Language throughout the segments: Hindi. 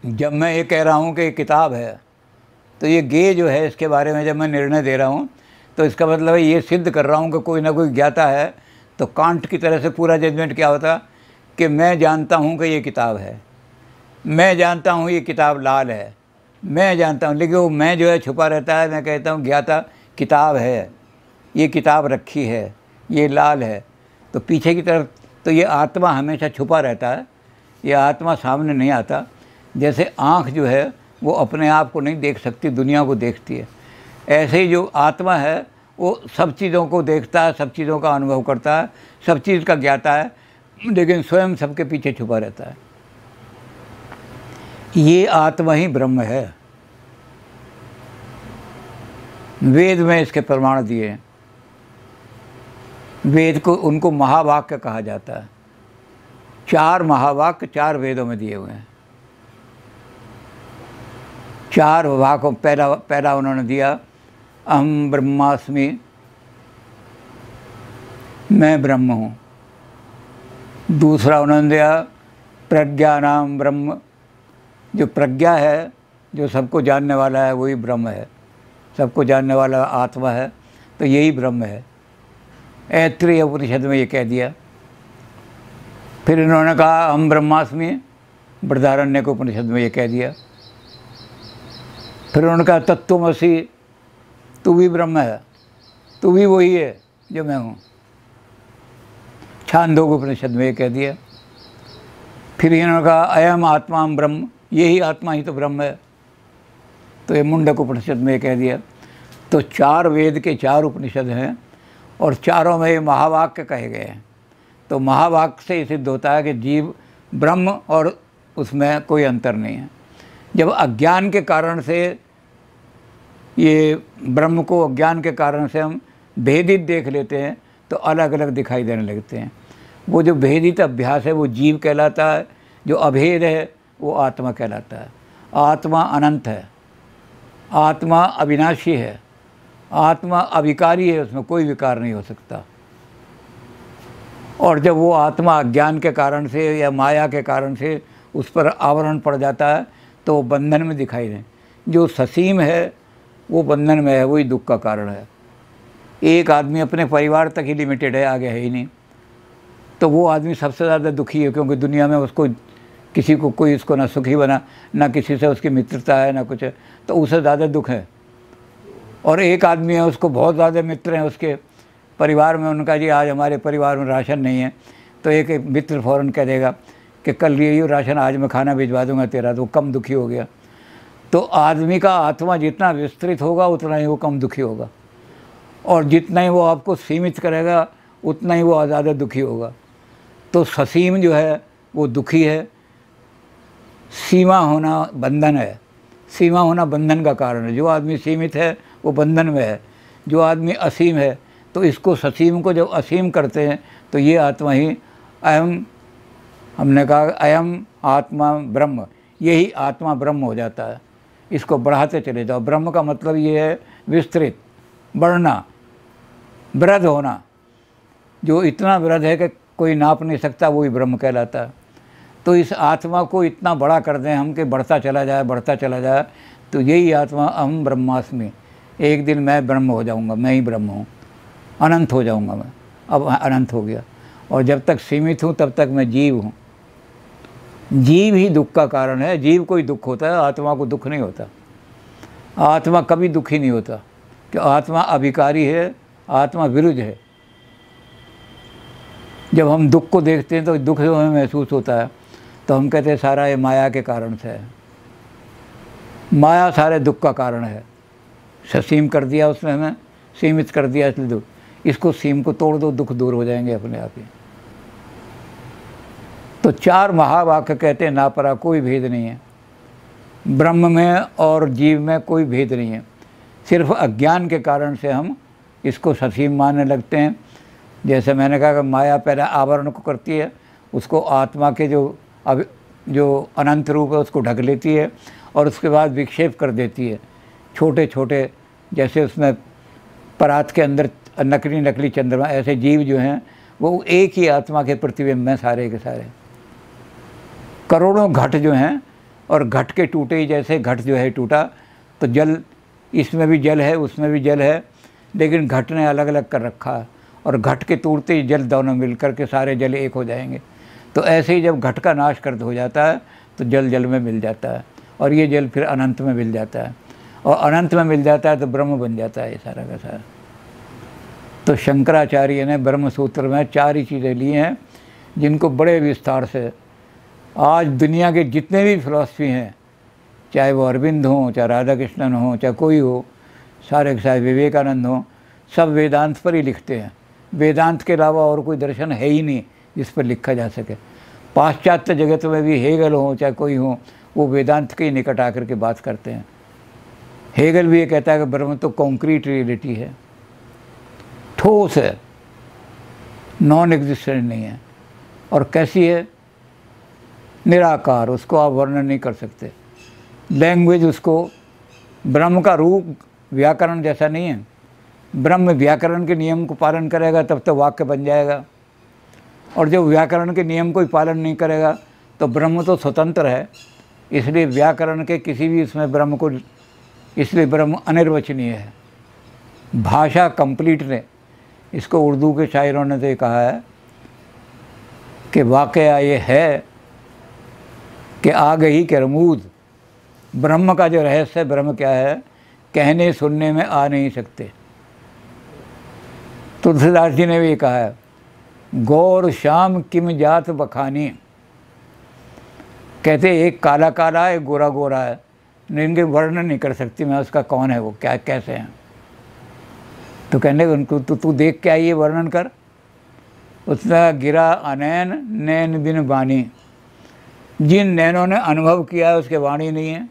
जब मैं ये कह रहा हूँ कि किताब है, तो ये गे जो है इसके बारे में जब मैं निर्णय दे रहा हूँ तो इसका मतलब है ये सिद्ध कर रहा हूँ कि कोई ना कोई ज्ञाता है। तो कांट की तरह से पूरा जजमेंट क्या होता कि मैं जानता हूँ कि ये किताब है, मैं जानता हूँ ये किताब लाल है, मैं जानता हूँ, लेकिन वो मैं जो है छुपा रहता है। मैं कहता हूँ ज्ञाता किताब है, ये किताब रखी है, ये लाल है। तो पीछे की तरफ तो ये आत्मा हमेशा छुपा रहता है, ये आत्मा सामने नहीं आता। जैसे आँख जो है वो अपने आप को नहीं देख सकती, दुनिया को देखती है, ऐसे ही जो आत्मा है वो सब चीज़ों को देखता है, सब चीज़ों का अनुभव करता है, सब चीज़ का ज्ञाता है, लेकिन स्वयं सबके पीछे छुपा रहता है। ये आत्मा ही ब्रह्म है। वेद में इसके प्रमाण दिए हैं। वेद को उनको महावाक्य कहा जाता है। 4 महावाक्य 4 वेदों में दिए हुए हैं। 4 वाक्यों पहला उन्होंने दिया अहम ब्रह्मास्मि, मैं ब्रह्म हूँ। दूसरा उन्होंने दिया प्रज्ञानाम ब्रह्म, जो प्रज्ञा है, जो सबको जानने वाला है वही ब्रह्म है, सबको जानने वाला आत्मा है, तो यही ब्रह्म है। ऐत्रेय उपनिषद में ये कह दिया। फिर इन्होंने कहा हम ब्रह्मास्मि, बृहदारण्यक उपनिषद में ये कह दिया। फिर उन्होंने कहा तत्त्वमसि, तू भी ब्रह्म है, तू भी वही है जो मैं हूँ, छांदोग्य उपनिषद में ये कह दिया। फिर इन्होंने कहा अयम आत्मा ब्रह्म, यही आत्मा ही तो ब्रह्म है, तो ये मुंडक उपनिषद में ये कह दिया। तो 4 वेद के 4 उपनिषद हैं और चारों में ये महावाक्य कहे गए हैं। तो महावाक्य से ये सिद्ध होता है कि जीव ब्रह्म और उसमें कोई अंतर नहीं है। जब अज्ञान के कारण से ये ब्रह्म को अज्ञान के कारण से हम भेदित देख लेते हैं तो अलग अलग दिखाई देने लगते हैं। वो जो भेदित अभ्यास है वो जीव कहलाता है, जो अभेद है वो आत्मा कहलाता है। आत्मा अनंत है, आत्मा अविनाशी है, आत्मा अविकारी है, उसमें कोई विकार नहीं हो सकता। और जब वो आत्मा अज्ञान के कारण से या माया के कारण से उस पर आवरण पड़ जाता है तो वो बंधन में दिखाई दे। जो ससीम है वो बंधन में है, वही दुख का कारण है। एक आदमी अपने परिवार तक ही लिमिटेड है, आगे है ही नहीं, तो वो आदमी सबसे ज़्यादा दुखी है, क्योंकि दुनिया में उसको किसी को कोई उसको ना सुखी बना, ना किसी से उसकी मित्रता है, ना कुछ है, तो उसे ज़्यादा दुख है। और एक आदमी है उसको बहुत ज़्यादा मित्र हैं उसके परिवार में, उनका जी आज हमारे परिवार में राशन नहीं है, तो एक मित्र फ़ौरन कह देगा कि कल ये राशन आज मैं खाना भिजवा दूंगा तेरा, तो कम दुखी हो गया। तो आदमी का आत्मा जितना विस्तृत होगा उतना ही वो कम दुखी होगा, और जितना ही वो आपको सीमित करेगा उतना ही वो ज़्यादा दुखी होगा। तो ससीम जो है वो दुखी है। सीमा होना बंधन है, सीमा होना बंधन का कारण है। जो आदमी सीमित है वो बंधन में है, जो आदमी असीम है, तो इसको ससीम को जब असीम करते हैं तो ये आत्मा ही अयम, हमने कहा अयम आत्मा ब्रह्म, यही आत्मा ब्रह्म हो जाता है। इसको बढ़ाते चले जाओ। ब्रह्म का मतलब ये है विस्तृत, बढ़ना, वृद्ध होना। जो इतना वृद्ध है कि कोई नाप नहीं सकता, वही ब्रह्म कहलाता है। तो इस आत्मा को इतना बड़ा कर दें हम कि बढ़ता चला जाए, बढ़ता चला जाए, तो यही आत्मा अहम ब्रह्मास्मि, एक दिन मैं ब्रह्म हो जाऊंगा, मैं ही ब्रह्म हूँ, अनंत हो जाऊंगा मैं। अब अनंत हो गया, और जब तक सीमित हूँ तब तक मैं जीव हूँ। जीव ही दुख का कारण है। जीव को ही दुख होता है, आत्मा को दुख नहीं होता। आत्मा कभी दुखी नहीं होता, कि आत्मा अभिकारी है, आत्मा विरुद्ध है। जब हम दुख को देखते हैं तो दुख जो हमें महसूस होता है, तो हम कहते हैं सारा ये माया के कारण से है, माया सारे दुख का कारण है। ससीम कर दिया उसने हमें, सीमित कर दिया इसलिए दुख। इसको सीम को तोड़ दो, दुख दूर हो जाएंगे अपने आप ही। तो 4 महावाक्य कहते हैं ना परा कोई भेद नहीं है, ब्रह्म में और जीव में कोई भेद नहीं है। सिर्फ अज्ञान के कारण से हम इसको ससीम मानने लगते हैं। जैसे मैंने कहा कि माया पहले आवरण को करती है, उसको आत्मा के जो अनंत रूप है उसको ढक लेती है, और उसके बाद विक्षेप कर देती है छोटे छोटे, जैसे उसमें परात के अंदर नकली नकली चंद्रमा, ऐसे जीव जो हैं वो एक ही आत्मा के प्रतिबिंब हैं सारे के सारे। करोड़ों घट जो हैं और घट के टूटे ही जैसे घट जो है टूटा, तो जल, इसमें भी जल है उसमें भी जल है, लेकिन घट ने अलग अलग कर रखा है, और घट के टूटते ही जल दोनों मिल कर के सारे जल एक हो जाएंगे। तो ऐसे ही जब घट का नाश कर हो जाता है तो जल जल में मिल जाता है, और ये जल फिर अनंत में मिल जाता है, और अनंत में मिल जाता है तो ब्रह्म बन जाता है ये सारा का सारा। तो शंकराचार्य ने ब्रह्म सूत्र में 4 ही चीज़ें ली हैं, जिनको बड़े विस्तार से आज दुनिया के जितने भी फिलॉसफी हैं, चाहे वो अरविंद हों, चाहे राधा कृष्णन हों, चाहे कोई हो, सारे के सारे विवेकानंद हों, सब वेदांत पर ही लिखते हैं। वेदांत के अलावा और कोई दर्शन है ही नहीं जिस पर लिखा जा सके। पाश्चात्य जगत में भी हेगल हो चाहे कोई हो, वो वेदांत के निकट आकर के बात करते हैं। हेगल भी ये कहता है कि ब्रह्म तो कॉन्क्रीट रियलिटी है, ठोस है, नॉन एग्जिस्टेंट नहीं है। और कैसी है? निराकार, उसको आप वर्णन नहीं कर सकते। लैंग्वेज उसको, ब्रह्म का रूप व्याकरण जैसा नहीं है। ब्रह्म व्याकरण के नियम को पालन करेगा तब तो वाक्य बन जाएगा, और जब व्याकरण के नियम को पालन नहीं करेगा तो ब्रह्म तो स्वतंत्र है, इसलिए व्याकरण के किसी भी इसमें ब्रह्म को, इसलिए ब्रह्म अनिर्वचनीय है। भाषा कंप्लीट ने, इसको उर्दू के शायरों ने तो कहा है कि वाकया ये है कि आ गई के रमूद, ब्रह्म का जो रहस्य है, ब्रह्म क्या है, कहने सुनने में आ नहीं सकते। तुलसीदास जी ने भी कहा है, गौर श्याम किम जात बखानी, कहते एक काला काला है, एक गोरा गोरा है, इनके वर्णन नहीं कर सकती मैं उसका कौन है, वो क्या कैसे हैं। तो कहने उनको तू देख के आइए, वर्णन कर। उसने गिरा अनैन नैन बिन बानी, जिन नैनों ने अनुभव किया है उसके वाणी नहीं है,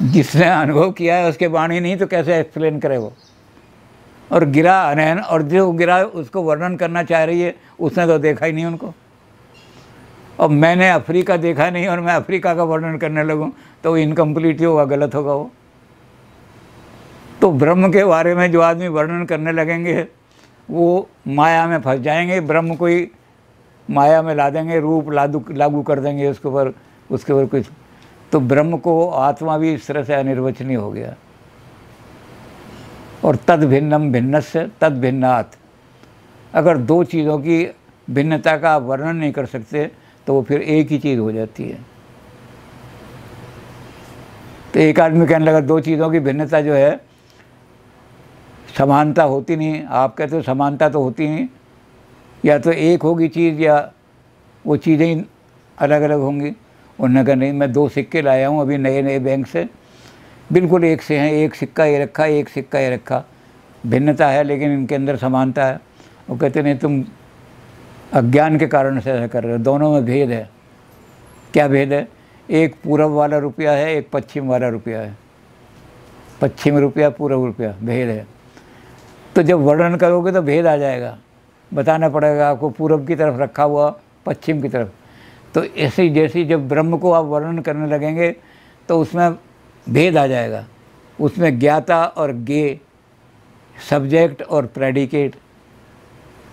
जिसने अनुभव किया है उसके वाणी नहीं, तो कैसे एक्सप्लेन करे वो। और गिरा अनैन, और जो गिरा उसको वर्णन करना चाह रही है उसने तो देखा ही नहीं उनको। और मैंने अफ्रीका देखा नहीं और मैं अफ्रीका का वर्णन करने लगूं तो इनकम्प्लीट ही होगा, गलत होगा वो। तो ब्रह्म के बारे में जो आदमी वर्णन करने लगेंगे वो माया में फंस जाएंगे, ब्रह्म को ही माया में ला देंगे, रूप लागू कर देंगे उसके ऊपर कुछ। तो ब्रह्म को, आत्मा भी इस तरह से अनिर्वचनीय हो गया। और तद भिन्नम भिन्नस्य तद भिन्नात्, अगर 2 चीज़ों की भिन्नता का आप वर्णन नहीं कर सकते तो वो फिर एक ही चीज़ हो जाती है। तो एक आदमी कहने लगा 2 चीज़ों की भिन्नता जो है, समानता होती नहीं। आप कहते हो समानता तो होती नहीं, या तो एक होगी चीज़ या वो चीज़ें ही अलग अलग होंगी। उन्होंने कहा नहीं, मैं 2 सिक्के लाया हूँ अभी नए बैंक से, बिल्कुल एक से हैं, एक सिक्का ये रखा, एक सिक्का ये रखा, भिन्नता है लेकिन इनके अंदर समानता है। वो कहते नहीं, तुम अज्ञान के कारण से ऐसा कर रहे हो, दोनों में भेद है। क्या भेद है? एक पूरब वाला रुपया है, एक पश्चिम वाला रुपया है, पश्चिम रुपया पूरब रुपया, भेद है। तो जब वर्णन करोगे तो भेद आ जाएगा, बताना पड़ेगा आपको पूरब की तरफ रखा हुआ, पश्चिम की तरफ। तो ऐसे जैसे जब ब्रह्म को आप वर्णन करने लगेंगे तो उसमें भेद आ जाएगा। उसमें ज्ञाता और ज्ञेय, सब्जेक्ट और प्रेडिकेट,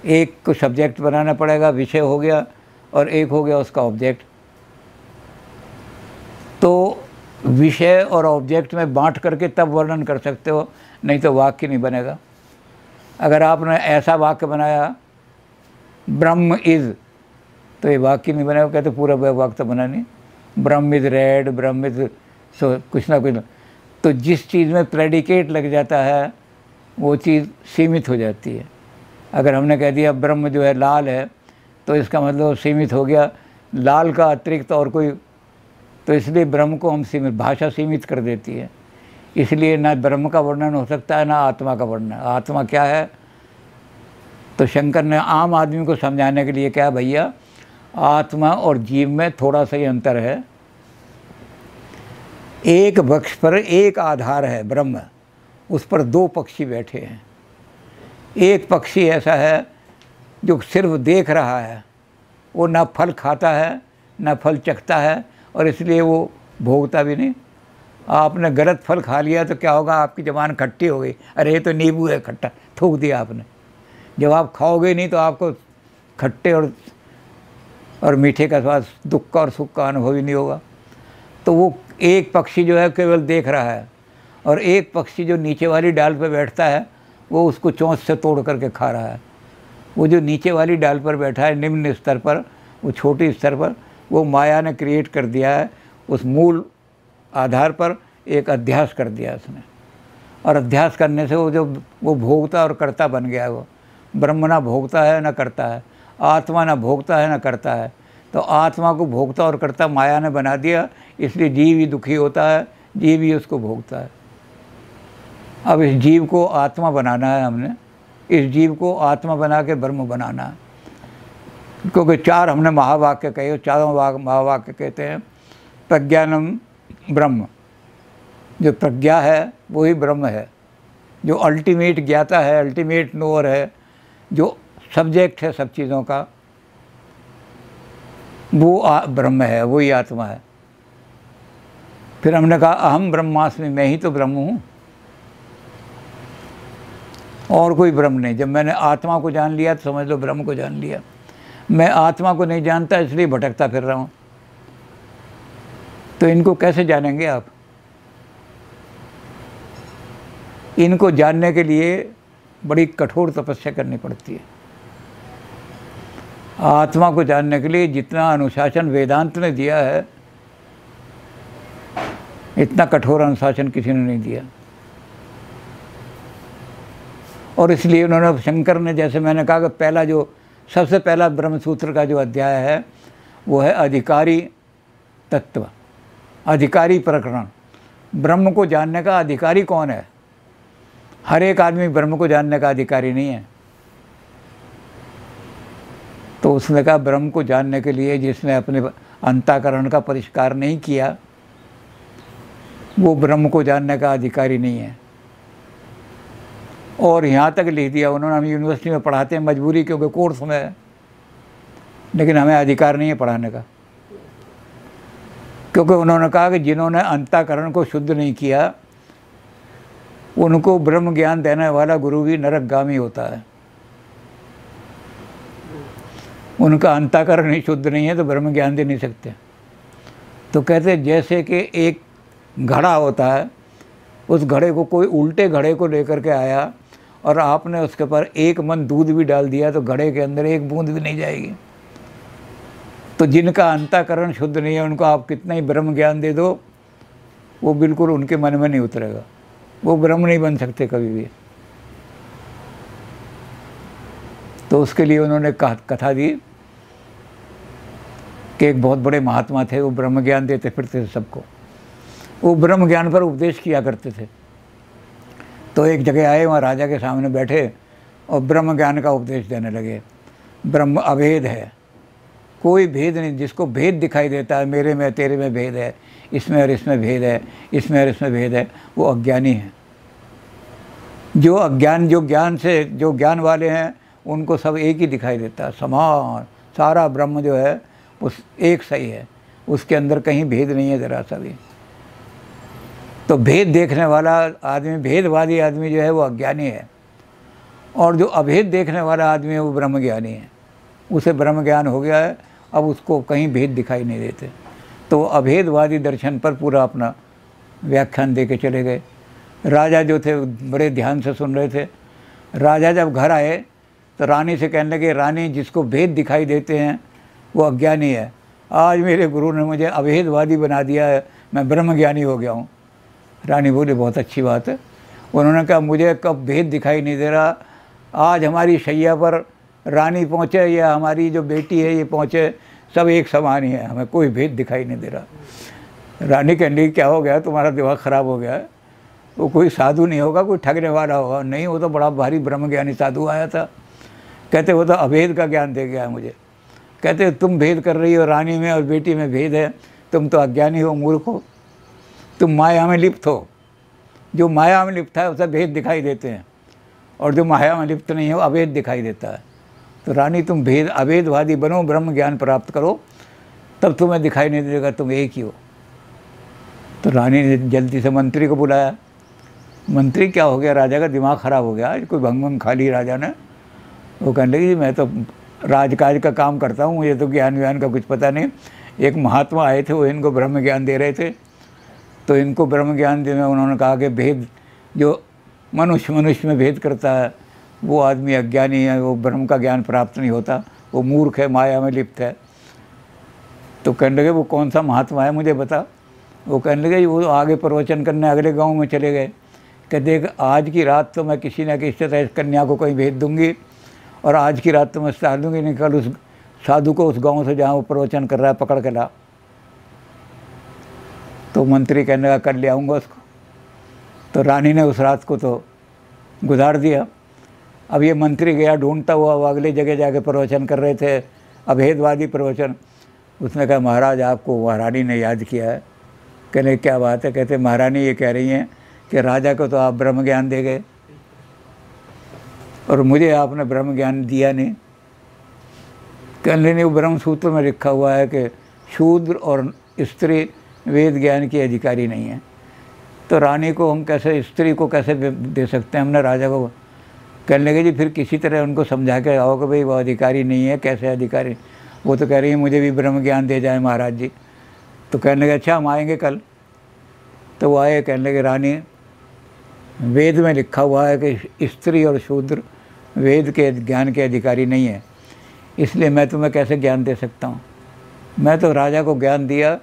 एक को सब्जेक्ट बनाना पड़ेगा, विषय हो गया, और एक हो गया उसका ऑब्जेक्ट। तो विषय और ऑब्जेक्ट में बांट करके तब वर्णन कर सकते हो, नहीं तो वाक्य नहीं बनेगा। अगर आपने ऐसा वाक्य बनाया ब्रह्म इज़, तो ये वाक्य नहीं बनेगा। कहते पूरा वाक्य तो बना नहीं, ब्रह्म is red, Brahma is so कुछ ना कुछ। तो जिस चीज़ में प्रेडिकेट लग जाता है वो चीज़ सीमित हो जाती है। अगर हमने कह दिया ब्रह्म जो है लाल है, तो इसका मतलब सीमित हो गया, लाल का अतिरिक्त और कोई। तो इसलिए ब्रह्म को हम सीमित, भाषा सीमित कर देती है। इसलिए ना ब्रह्म का वर्णन हो सकता है ना आत्मा का वर्णन। आत्मा क्या है? तो शंकर ने आम आदमी को समझाने के लिए क्या, भैया आत्मा और जीव में थोड़ा सा ही अंतर है। एक वृक्ष पर एक आधार है ब्रह्म, उस पर 2 पक्षी बैठे हैं। एक पक्षी ऐसा है जो सिर्फ देख रहा है, वो ना फल खाता है ना फल चखता है, और इसलिए वो भोगता भी नहीं। आपने गलत फल खा लिया तो क्या होगा, आपकी ज़बान खट्टी हो गई, अरे ये तो नींबू है, खट्टा थूक दिया आपने। जब आप खाओगे नहीं तो आपको खट्टे और और मीठे का स्वाद दुख का और सुख का अनुभव ही नहीं होगा। तो वो एक पक्षी जो है केवल देख रहा है, और एक पक्षी जो नीचे वाली डाल पर बैठता है वो उसको चोंच से तोड़ करके खा रहा है। वो जो नीचे वाली डाल पर बैठा है निम्न स्तर पर, वो छोटी स्तर पर, वो माया ने क्रिएट कर दिया है। उस मूल आधार पर एक अध्यास कर दिया उसने, और अध्यास करने से वो भोगता और कर्ता बन गया। वो ब्रह्म ना भोगता है ना करता है, आत्मा ना भोगता है ना करता है। तो आत्मा को भोगता और कर्ता माया ने बना दिया, इसलिए जीव ही दुखी होता है, जीव ही उसको भोगता है। अब इस जीव को आत्मा बनाना है हमने, इस जीव को आत्मा बना के ब्रह्म बनाना है। क्योंकि चार हमने महावाक्य कहे, चारों महावाक्य कहते हैं प्रज्ञानम ब्रह्म। जो प्रज्ञा है वही ब्रह्म है, जो अल्टीमेट ज्ञाता है, अल्टीमेट नोअर है, जो सब्जेक्ट है सब चीज़ों का, वो ब्रह्म है, वही आत्मा है। फिर हमने कहा अहम ब्रह्मास्मि, मैं ही तो ब्रह्म हूँ, और कोई ब्रह्म नहीं। जब मैंने आत्मा को जान लिया तो समझ लो ब्रह्म को जान लिया। मैं आत्मा को नहीं जानता इसलिए भटकता फिर रहा हूँ। तो इनको कैसे जानेंगे आप? इनको जानने के लिए बड़ी कठोर तपस्या करनी पड़ती है। आत्मा को जानने के लिए जितना अनुशासन वेदांत ने दिया है, इतना कठोर अनुशासन किसी ने नहीं दिया। और इसलिए उन्होंने, शंकर ने, जैसे मैंने कहा कि पहला जो सबसे पहला ब्रह्मसूत्र का जो अध्याय है वो है अधिकारी तत्व, अधिकारी प्रकरण। ब्रह्म को जानने का अधिकारी कौन है? हर एक आदमी ब्रह्म को जानने का अधिकारी नहीं है। तो उसने कहा ब्रह्म को जानने के लिए जिसने अपने अंतःकरण का परिष्कार नहीं किया, वो ब्रह्म को जानने का अधिकारी नहीं है। और यहाँ तक लिख दिया उन्होंने, हम यूनिवर्सिटी में पढ़ाते हैं मजबूरी, क्योंकि कोर्स में है, लेकिन हमें अधिकार नहीं है पढ़ाने का। क्योंकि उन्होंने कहा कि जिन्होंने अंतःकरण को शुद्ध नहीं किया उनको ब्रह्म ज्ञान देने वाला गुरु भी नरकगामी होता है। उनका अंतःकरण ही शुद्ध नहीं है तो ब्रह्म ज्ञान दे नहीं सकते। तो कहते जैसे कि एक घड़ा होता है, उस घड़े को कोई उल्टे घड़े को लेकर के आया और आपने उसके ऊपर एक मन दूध भी डाल दिया तो घड़े के अंदर एक बूंद भी नहीं जाएगी। तो जिनका अंतःकरण शुद्ध नहीं है उनको आप कितना ही ब्रह्म ज्ञान दे दो, वो बिल्कुल उनके मन में नहीं उतरेगा, वो ब्रह्म नहीं बन सकते कभी भी। तो उसके लिए उन्होंने कथा दी कि एक बहुत बड़े महात्मा थे, वो ब्रह्म ज्ञान देते फिरते थे सबको। वो ब्रह्म ज्ञान पर उपदेश किया करते थे। तो एक जगह आए, वहाँ राजा के सामने बैठे और ब्रह्म ज्ञान का उपदेश देने लगे। ब्रह्म अभेद है, कोई भेद नहीं। जिसको भेद दिखाई देता है, मेरे में तेरे में भेद है, इसमें और इसमें भेद है, इसमें और इसमें भेद है, वो अज्ञानी है। जो ज्ञान वाले हैं उनको सब एक ही दिखाई देता है, समान। सारा ब्रह्म जो है उस एक सही है, उसके अंदर कहीं भेद नहीं है जरा सा भी। तो भेद देखने वाला आदमी, भेदवादी आदमी जो है वो अज्ञानी है, और जो अभेद देखने वाला आदमी है वो ब्रह्म ज्ञानी है। उसे ब्रह्म ज्ञान हो गया है, अब उसको कहीं भेद दिखाई नहीं देते। तो अभेदवादी दर्शन पर पूरा अपना व्याख्यान दे के चले गए। राजा जो थे बड़े ध्यान से सुन रहे थे। राजा जब घर आए तो रानी से कहने लगे, रानी जिसको भेद दिखाई देते हैं वो अज्ञानी है। आज मेरे गुरु ने मुझे अभेदवादी बना दिया है, मैं ब्रह्म ज्ञानी हो गया हूँ। रानी बोली बहुत अच्छी बात है। उन्होंने कहा मुझे कब भेद दिखाई नहीं दे रहा, आज हमारी शैया पर रानी पहुँचे या हमारी जो बेटी है ये पहुँचे, सब एक समान ही है, हमें कोई भेद दिखाई नहीं दे रहा। रानी कहने लगी क्या हो गया, तुम्हारा दिमाग ख़राब हो गया है? वो कोई साधु नहीं होगा, कोई ठगने वाला होगा। नहीं, वो तो बड़ा भारी ब्रह्म ज्ञानी साधु आया था। कहते वो तो अभेद का ज्ञान दे गया है मुझे। कहते तुम भेद कर रही हो, रानी में और बेटी में भेद है, तुम तो अज्ञानी हो, मूर्ख हो, तुम माया में लिप्त हो। जो माया में लिप्त है उसे भेद दिखाई देते हैं, और जो माया में लिप्त नहीं है वो अभेद दिखाई देता है। तो रानी तुम अभेदवादी बनो, ब्रह्म ज्ञान प्राप्त करो, तब तुम्हें दिखाई नहीं देगा, तुम एक ही हो। तो रानी ने जल्दी से मंत्री को बुलाया। मंत्री क्या हो गया, राजा का दिमाग ख़राब हो गया, कोई भंग खा ली राजा ने। वो कहने लगी मैं तो राजकाज का काम करता हूँ, मुझे तो ज्ञान व्यान का कुछ पता नहीं। एक महात्मा आए थे, वो इनको ब्रह्म ज्ञान दे रहे थे। तो इनको ब्रह्म ज्ञान देने उन्होंने कहा कि भेद जो मनुष्य में भेद करता है वो आदमी अज्ञानी है, वो ब्रह्म का ज्ञान प्राप्त नहीं होता, वो मूर्ख है, माया में लिप्त है। तो कहने लगे वो कौन सा महात्मा है मुझे बता। वो कहने लगे वो आगे प्रवचन करने अगले गांव में चले गए कि देख आज की रात तो मैं किसी न किसी तरह कन्या को कहीं भेज दूंगी और आज की रात तो मैं सार दूंगी, नहीं कल उस साधु को उस गांव से जहाँ वो प्रवचन कर रहा है पकड़ के ला। तो मंत्री कहने लगा कर ले आऊँगा उसको। तो रानी ने उस रात को तो गुजार दिया। अब ये मंत्री गया ढूंढता हुआ, वो अगले जगह जाके प्रवचन कर रहे थे, अभेदवादी प्रवचन। उसने कहा महाराज आपको महारानी ने याद किया है। कहने क्या बात है। कहते महारानी ये कह रही हैं कि राजा को तो आप ब्रह्म ज्ञान दे गए और मुझे आपने ब्रह्म ज्ञान दिया नहीं। कहने नहीं, वो ब्रह्म सूत्र में लिखा हुआ है कि शूद्र और स्त्री वेद ज्ञान की अधिकारी नहीं है। तो रानी को हम कैसे, स्त्री को कैसे दे सकते हैं हमने राजा को। कहने लगे जी फिर किसी तरह उनको समझा के आओ कि भाई वो अधिकारी नहीं है, कैसे अधिकारी। वो तो कह रही है मुझे भी ब्रह्म ज्ञान दे जाए महाराज जी। तो कहने लगे अच्छा हम आएंगे कल। तो वो आए, कहने लगे रानी वेद में लिखा हुआ है कि स्त्री और शूद्र वेद के ज्ञान के अधिकारी नहीं है, इसलिए मैं तुम्हें कैसे ज्ञान दे सकता हूँ। मैं तो राजा को ज्ञान दिया।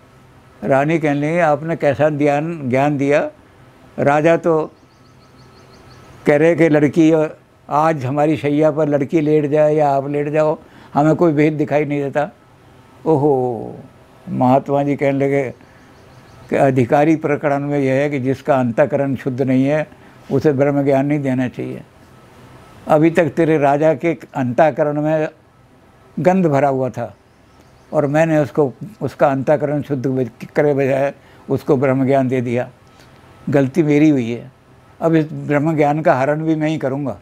रानी कहने लगी आपने कैसा ज्ञान दिया। राजा तो कह रहे कि लड़की आज हमारी शैया पर लड़की लेट जाए या आप लेट जाओ, हमें कोई भेद दिखाई नहीं देता। ओहो, महात्मा जी कहने लगे कि अधिकारी प्रकरण में यह है कि जिसका अंतःकरण शुद्ध नहीं है उसे ब्रह्म ज्ञान नहीं देना चाहिए। अभी तक तेरे राजा के अंतःकरण में गंध भरा हुआ था और मैंने उसका अंतःकरण शुद्ध करे बजाय उसको ब्रह्म ज्ञान दे दिया। गलती मेरी हुई है, अब इस ब्रह्म ज्ञान का हरण भी मैं ही करूँगा।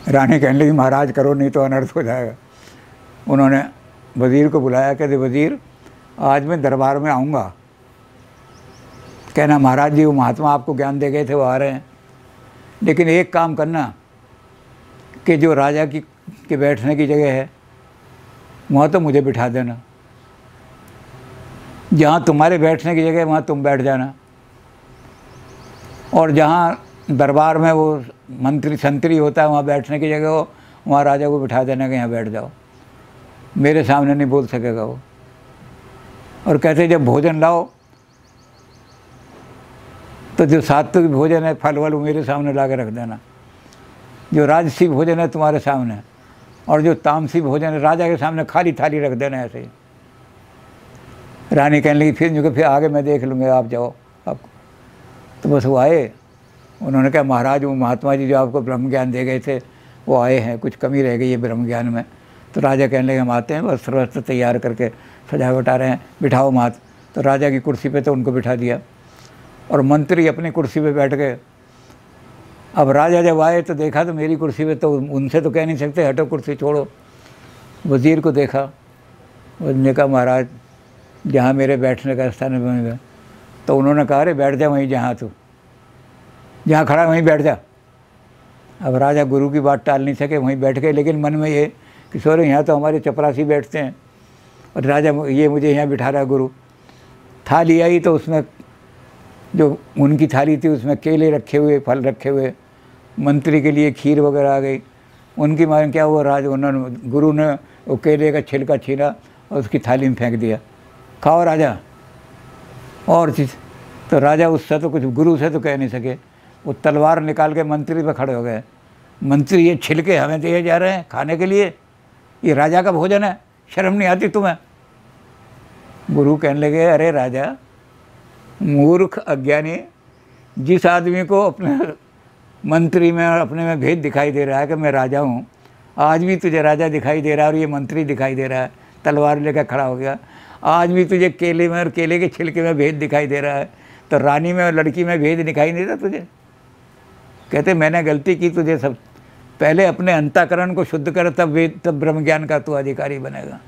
रानी कहने लगी महाराज करो नहीं तो अनर्थ हो जाएगा। उन्होंने वज़ीर को बुलाया, कहते वज़ीर आज मैं दरबार में आऊँगा। कहना महाराज जी वो महात्मा आपको ज्ञान दे गए थे वो आ रहे हैं, लेकिन एक काम करना कि जो राजा की बैठने की जगह है वहाँ तो मुझे बिठा देना, जहाँ तुम्हारे बैठने की जगह है वहाँ तुम बैठ जाना, और जहाँ दरबार में वो मंत्री संतरी होता है वहाँ बैठने की जगह हो वहाँ राजा को बिठा देना कि यहाँ बैठ जाओ। मेरे सामने नहीं बोल सकेगा वो। और कहते जब भोजन लाओ तो जो सात्विक भोजन है फल वल मेरे सामने ला के रख देना, जो राजसी भोजन है तुम्हारे सामने, और जो तामसी भोजन है राजा के सामने खाली थाली रख देना ऐसे ही। रानी कहने लगी फिर आगे मैं देख लूँगा, आप जाओ आपको। तो बस वो आए। उन्होंने कहा महाराज वो महात्मा जी जो आपको ब्रह्म ज्ञान दे गए थे वो आए हैं, कुछ कमी रह गई है ब्रह्म ज्ञान में। तो राजा कहने लगे हम आते हैं, बस वस्त्र तैयार करके सजावट आ रहे हैं, बिठाओ मात। तो राजा की कुर्सी पे तो उनको बिठा दिया और मंत्री अपनी कुर्सी पे बैठ गए। अब राजा जब आए तो देखा तो मेरी कुर्सी पे, तो उनसे तो कह नहीं सकते हटो कुर्सी छोड़ो। वज़ीर को देखा, उसने कहा महाराज जहाँ मेरे बैठने का स्थान है। तो उन्होंने कहा अरे बैठ जा वहीं जहाँ तू जहाँ खड़ा वहीं बैठ जा। अब राजा गुरु की बात टाल नहीं सके, वहीं बैठ गए, लेकिन मन में ये कि सोरे यहाँ तो हमारे चपरासी बैठते हैं और राजा ये मुझे यहाँ बिठा रहा है गुरु। थाली आई तो उसमें जो उनकी थाली थी उसमें केले रखे हुए, फल रखे हुए, मंत्री के लिए खीर वगैरह आ गई। उनकी माँ क्या हुआ, उन्होंने गुरु ने वो केले का छिलका छीना और उसकी थाली में फेंक दिया, खाओ राजा। और चीज़ तो राजा उससे तो कुछ गुरु से तो कह नहीं सके, वो तलवार निकाल के मंत्री पे खड़े हो गए। मंत्री ये छिलके हमें दिए जा रहे हैं खाने के लिए, ये राजा का भोजन है, शर्म नहीं आती तुम्हें। गुरु कहने लगे अरे राजा मूर्ख अज्ञानी, जिस आदमी को अपने मंत्री में और अपने में भेद दिखाई दे रहा है कि मैं राजा हूँ, आज भी तुझे राजा दिखाई दे रहा है और ये मंत्री दिखाई दे रहा है, तलवार लेकर खड़ा हो गया। आज भी तुझे केले में और केले के छिलके में भेद दिखाई दे रहा है, तो रानी में और लड़की में भेद दिखाई नहीं देता तुझे। कहते मैंने गलती की, तुझे सब पहले अपने अंतःकरण को शुद्ध कर, तब ब्रह्म ज्ञान का तू अधिकारी बनेगा।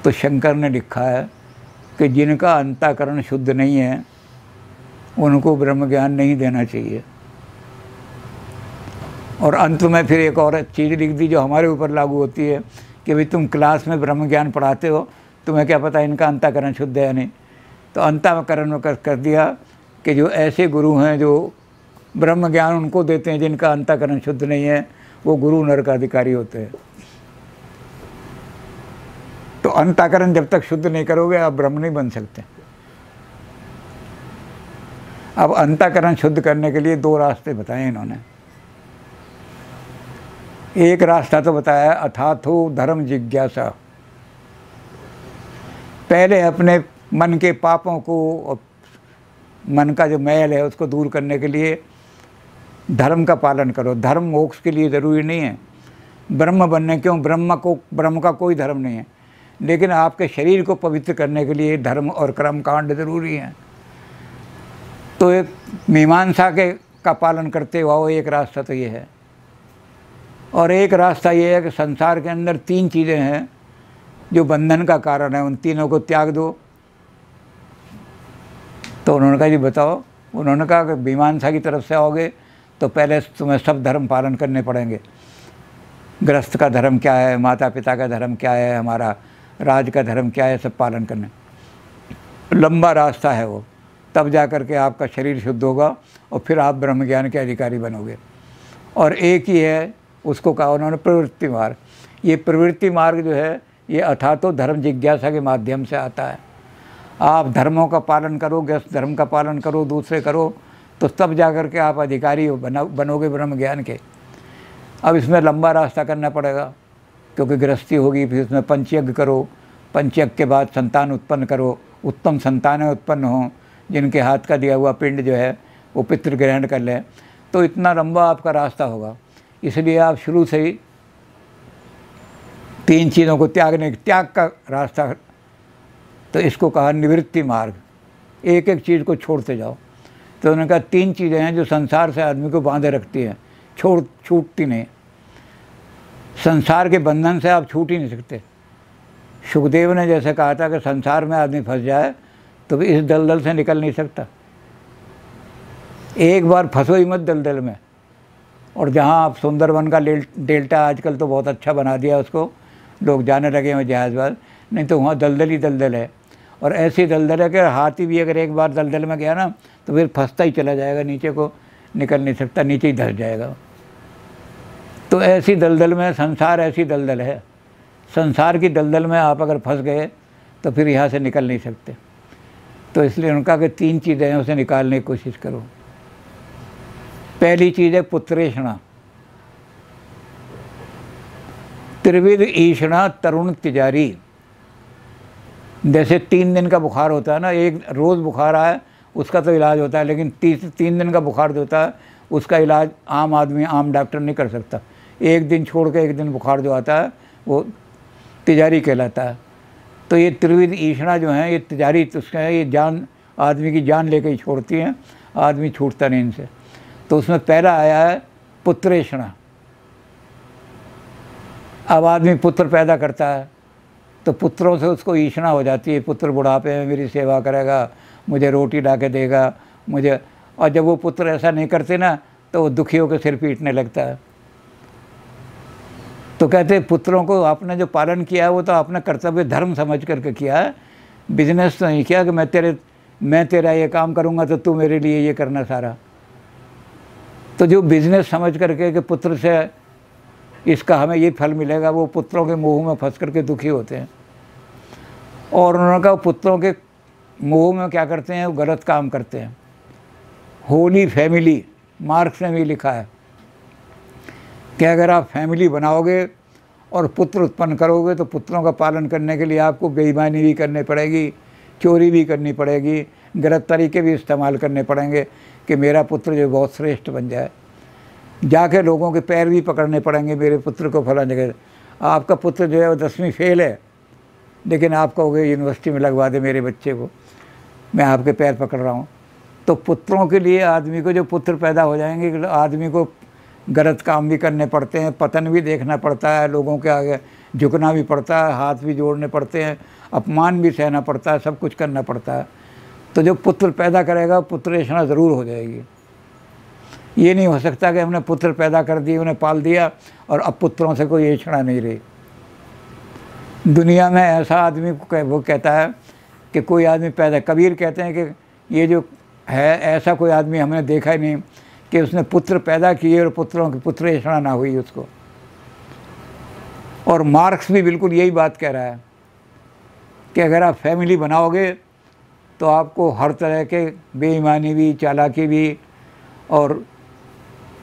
तो शंकर ने लिखा है कि जिनका अंतःकरण शुद्ध नहीं है उनको ब्रह्म ज्ञान नहीं देना चाहिए। और अंत में फिर एक और चीज़ लिख दी जो हमारे ऊपर लागू होती है कि भाई तुम क्लास में ब्रह्म ज्ञान पढ़ाते हो, तुम्हें क्या पता इनका अंतःकरण शुद्ध है या नहीं। तो अंतःकरण में कर दिया कि जो ऐसे गुरु हैं जो ब्रह्म ज्ञान उनको देते हैं जिनका अंतःकरण शुद्ध नहीं है, वो गुरु नरक अधिकारी होते हैं। तो अंतःकरण जब तक शुद्ध नहीं करोगे आप ब्रह्म नहीं बन सकते। अब अंतःकरण शुद्ध करने के लिए 2 रास्ते बताए इन्होंने। एक रास्ता तो बताया अथाथो धर्म जिज्ञासा। पहले अपने मन के पापों को, मन का जो मैल है उसको दूर करने के लिए धर्म का पालन करो। धर्म मोक्ष के लिए ज़रूरी नहीं है, ब्रह्म बनने क्यों, ब्रह्म का कोई धर्म नहीं है, लेकिन आपके शरीर को पवित्र करने के लिए धर्म और कर्म कांड ज़रूरी हैं। तो एक मीमांसा का पालन करते हुए एक रास्ता तो ये है। और एक रास्ता ये है कि संसार के अंदर 3 चीज़ें हैं जो बंधन का कारण है, उन तीनों को त्याग दो। तो उन्होंने कहा जी बताओ। उन्होंने कहा कि मीमांसा की तरफ से आओगे तो पहले तुम्हें सब धर्म पालन करने पड़ेंगे। गृहस्थ का धर्म क्या है, माता पिता का धर्म क्या है, हमारा राज का धर्म क्या है, सब पालन करने। लंबा रास्ता है वो, तब जा कर के आपका शरीर शुद्ध होगा और फिर आप ब्रह्म ज्ञान के अधिकारी बनोगे। और एक ही है, उसको कहा उन्होंने प्रवृत्ति मार्ग। ये प्रवृत्ति मार्ग जो है ये अथातो धर्म जिज्ञासा के माध्यम से आता है। आप धर्मों का पालन करो, गृहस्थ धर्म का पालन करो, दूसरे करो, तो तब जा कर के आप अधिकारी बनोगे ब्रह्म ज्ञान के। अब इसमें लंबा रास्ता करना पड़ेगा क्योंकि गृहस्थी होगी, फिर उसमें पंचयज्ञ करो, पंचयज्ञ के बाद संतान उत्पन्न करो, उत्तम संतानें उत्पन्न हों जिनके हाथ का दिया हुआ पिंड जो है वो पितृ ग्रहण कर लें। तो इतना लंबा आपका रास्ता होगा। इसलिए आप शुरू से ही 3 चीज़ों को त्याग का रास्ता, तो इसको कहा निवृत्ति मार्ग। एक एक चीज़ को छोड़ते जाओ। तो उन्होंने कहा 3 चीज़ें हैं जो संसार से आदमी को बांधे रखती हैं, छूटती नहीं। संसार के बंधन से आप छूट ही नहीं सकते। सुखदेव ने जैसे कहा था कि संसार में आदमी फंस जाए तो इस दलदल से निकल नहीं सकता। एक बार फंसो ही मत दलदल में। और जहाँ आप सुंदरवन का डेल्टा आजकल तो बहुत अच्छा बना दिया उसको, लोग जाने लगे हैं जहाज़बाज, नहीं तो वहाँ दलदल ही दलदल है। और ऐसी दलदल है कि हाथी भी अगर एक बार दलदल में गया ना तो फिर फंसता ही चला जाएगा, नीचे को निकल नहीं सकता, नीचे ही धंस जाएगा। तो ऐसी दलदल में संसार ऐसी दलदल है। संसार की दलदल में आप अगर फंस गए तो फिर यहाँ से निकल नहीं सकते। तो इसलिए उनका कि 3 चीज़ें हैं उसे निकालने की कोशिश करो। पहली चीज़ है पुत्रेषणा। त्रिविध ईषणा तरुण तिजारी। जैसे 3 दिन का बुखार होता है ना, एक रोज़ बुखार आए उसका तो इलाज होता है, लेकिन 3 दिन का बुखार जो होता है उसका इलाज आम आदमी, आम डॉक्टर नहीं कर सकता। एक दिन छोड़ के एक दिन बुखार जो आता है वो तिजारी कहलाता है। तो ये त्रिविध ईषणा जो हैं ये तिजारी, उसका ये जान, आदमी की जान लेके ही छोड़ती हैं, आदमी छूटता नहीं इनसे। तो उसमें पहला आया है पुत्रेषणा। अब आदमी पुत्र पैदा करता है तो पुत्रों से उसको ईषणा हो जाती है, पुत्र बुढ़ापे में मेरी सेवा करेगा, मुझे रोटी ला के देगा, मुझे। और जब वो पुत्र ऐसा नहीं करते ना तो वो दुखियों के सिर पीटने लगता है। तो कहते पुत्रों को आपने जो पालन किया है वो तो आपने कर्तव्य धर्म समझ करके किया है, बिजनेस तो नहीं किया कि मैं तेरा ये काम करूँगा तो तू मेरे लिए ये करना सारा। तो जो बिजनेस समझ करके कि पुत्र से इसका हमें ये फल मिलेगा, वो पुत्रों के मोह में फंस करके दुखी होते हैं। और उन्होंने कहा पुत्रों के मोह में क्या करते हैं, वो गलत काम करते हैं। होली फैमिली, मार्क्स ने भी लिखा है कि अगर आप फैमिली बनाओगे और पुत्र उत्पन्न करोगे तो पुत्रों का पालन करने के लिए आपको बेईमानी भी करनी पड़ेगी, चोरी भी करनी पड़ेगी, गलत तरीके भी इस्तेमाल करने पड़ेंगे कि मेरा पुत्र जो बहुत श्रेष्ठ बन जाए। जाके लोगों के पैर भी पकड़ने पड़ेंगे, मेरे पुत्र को फला जगह। आपका पुत्र जो है वो 10वीं फेल है, लेकिन आप कहोगे यूनिवर्सिटी में लगवा दे मेरे बच्चे को, मैं आपके पैर पकड़ रहा हूँ। तो पुत्रों के लिए आदमी को जो पुत्र पैदा हो जाएंगे, आदमी को गलत काम भी करने पड़ते हैं, पतन भी देखना पड़ता है, लोगों के आगे झुकना भी पड़ता है, हाथ भी जोड़ने पड़ते हैं, अपमान भी सहना पड़ता है, सब कुछ करना पड़ता है। तो जो पुत्र पैदा करेगा पुत्रेषणा ज़रूर हो जाएगी। ये नहीं हो सकता कि हमने पुत्र पैदा कर दिए, उन्हें पाल दिया और अब पुत्रों से कोई ऐच्छा नहीं रही। दुनिया में ऐसा आदमी वो कहता है कि कोई आदमी पैदा, कबीर कहते हैं कि ये जो है ऐसा कोई आदमी हमने देखा ही नहीं कि उसने पुत्र पैदा किए और पुत्रों की पुत्र ऐच्छा ना हुई उसको। और मार्क्स भी बिल्कुल यही बात कह रहा है कि अगर आप फैमिली बनाओगे तो आपको हर तरह के बेईमानी भी, चालाकी भी, और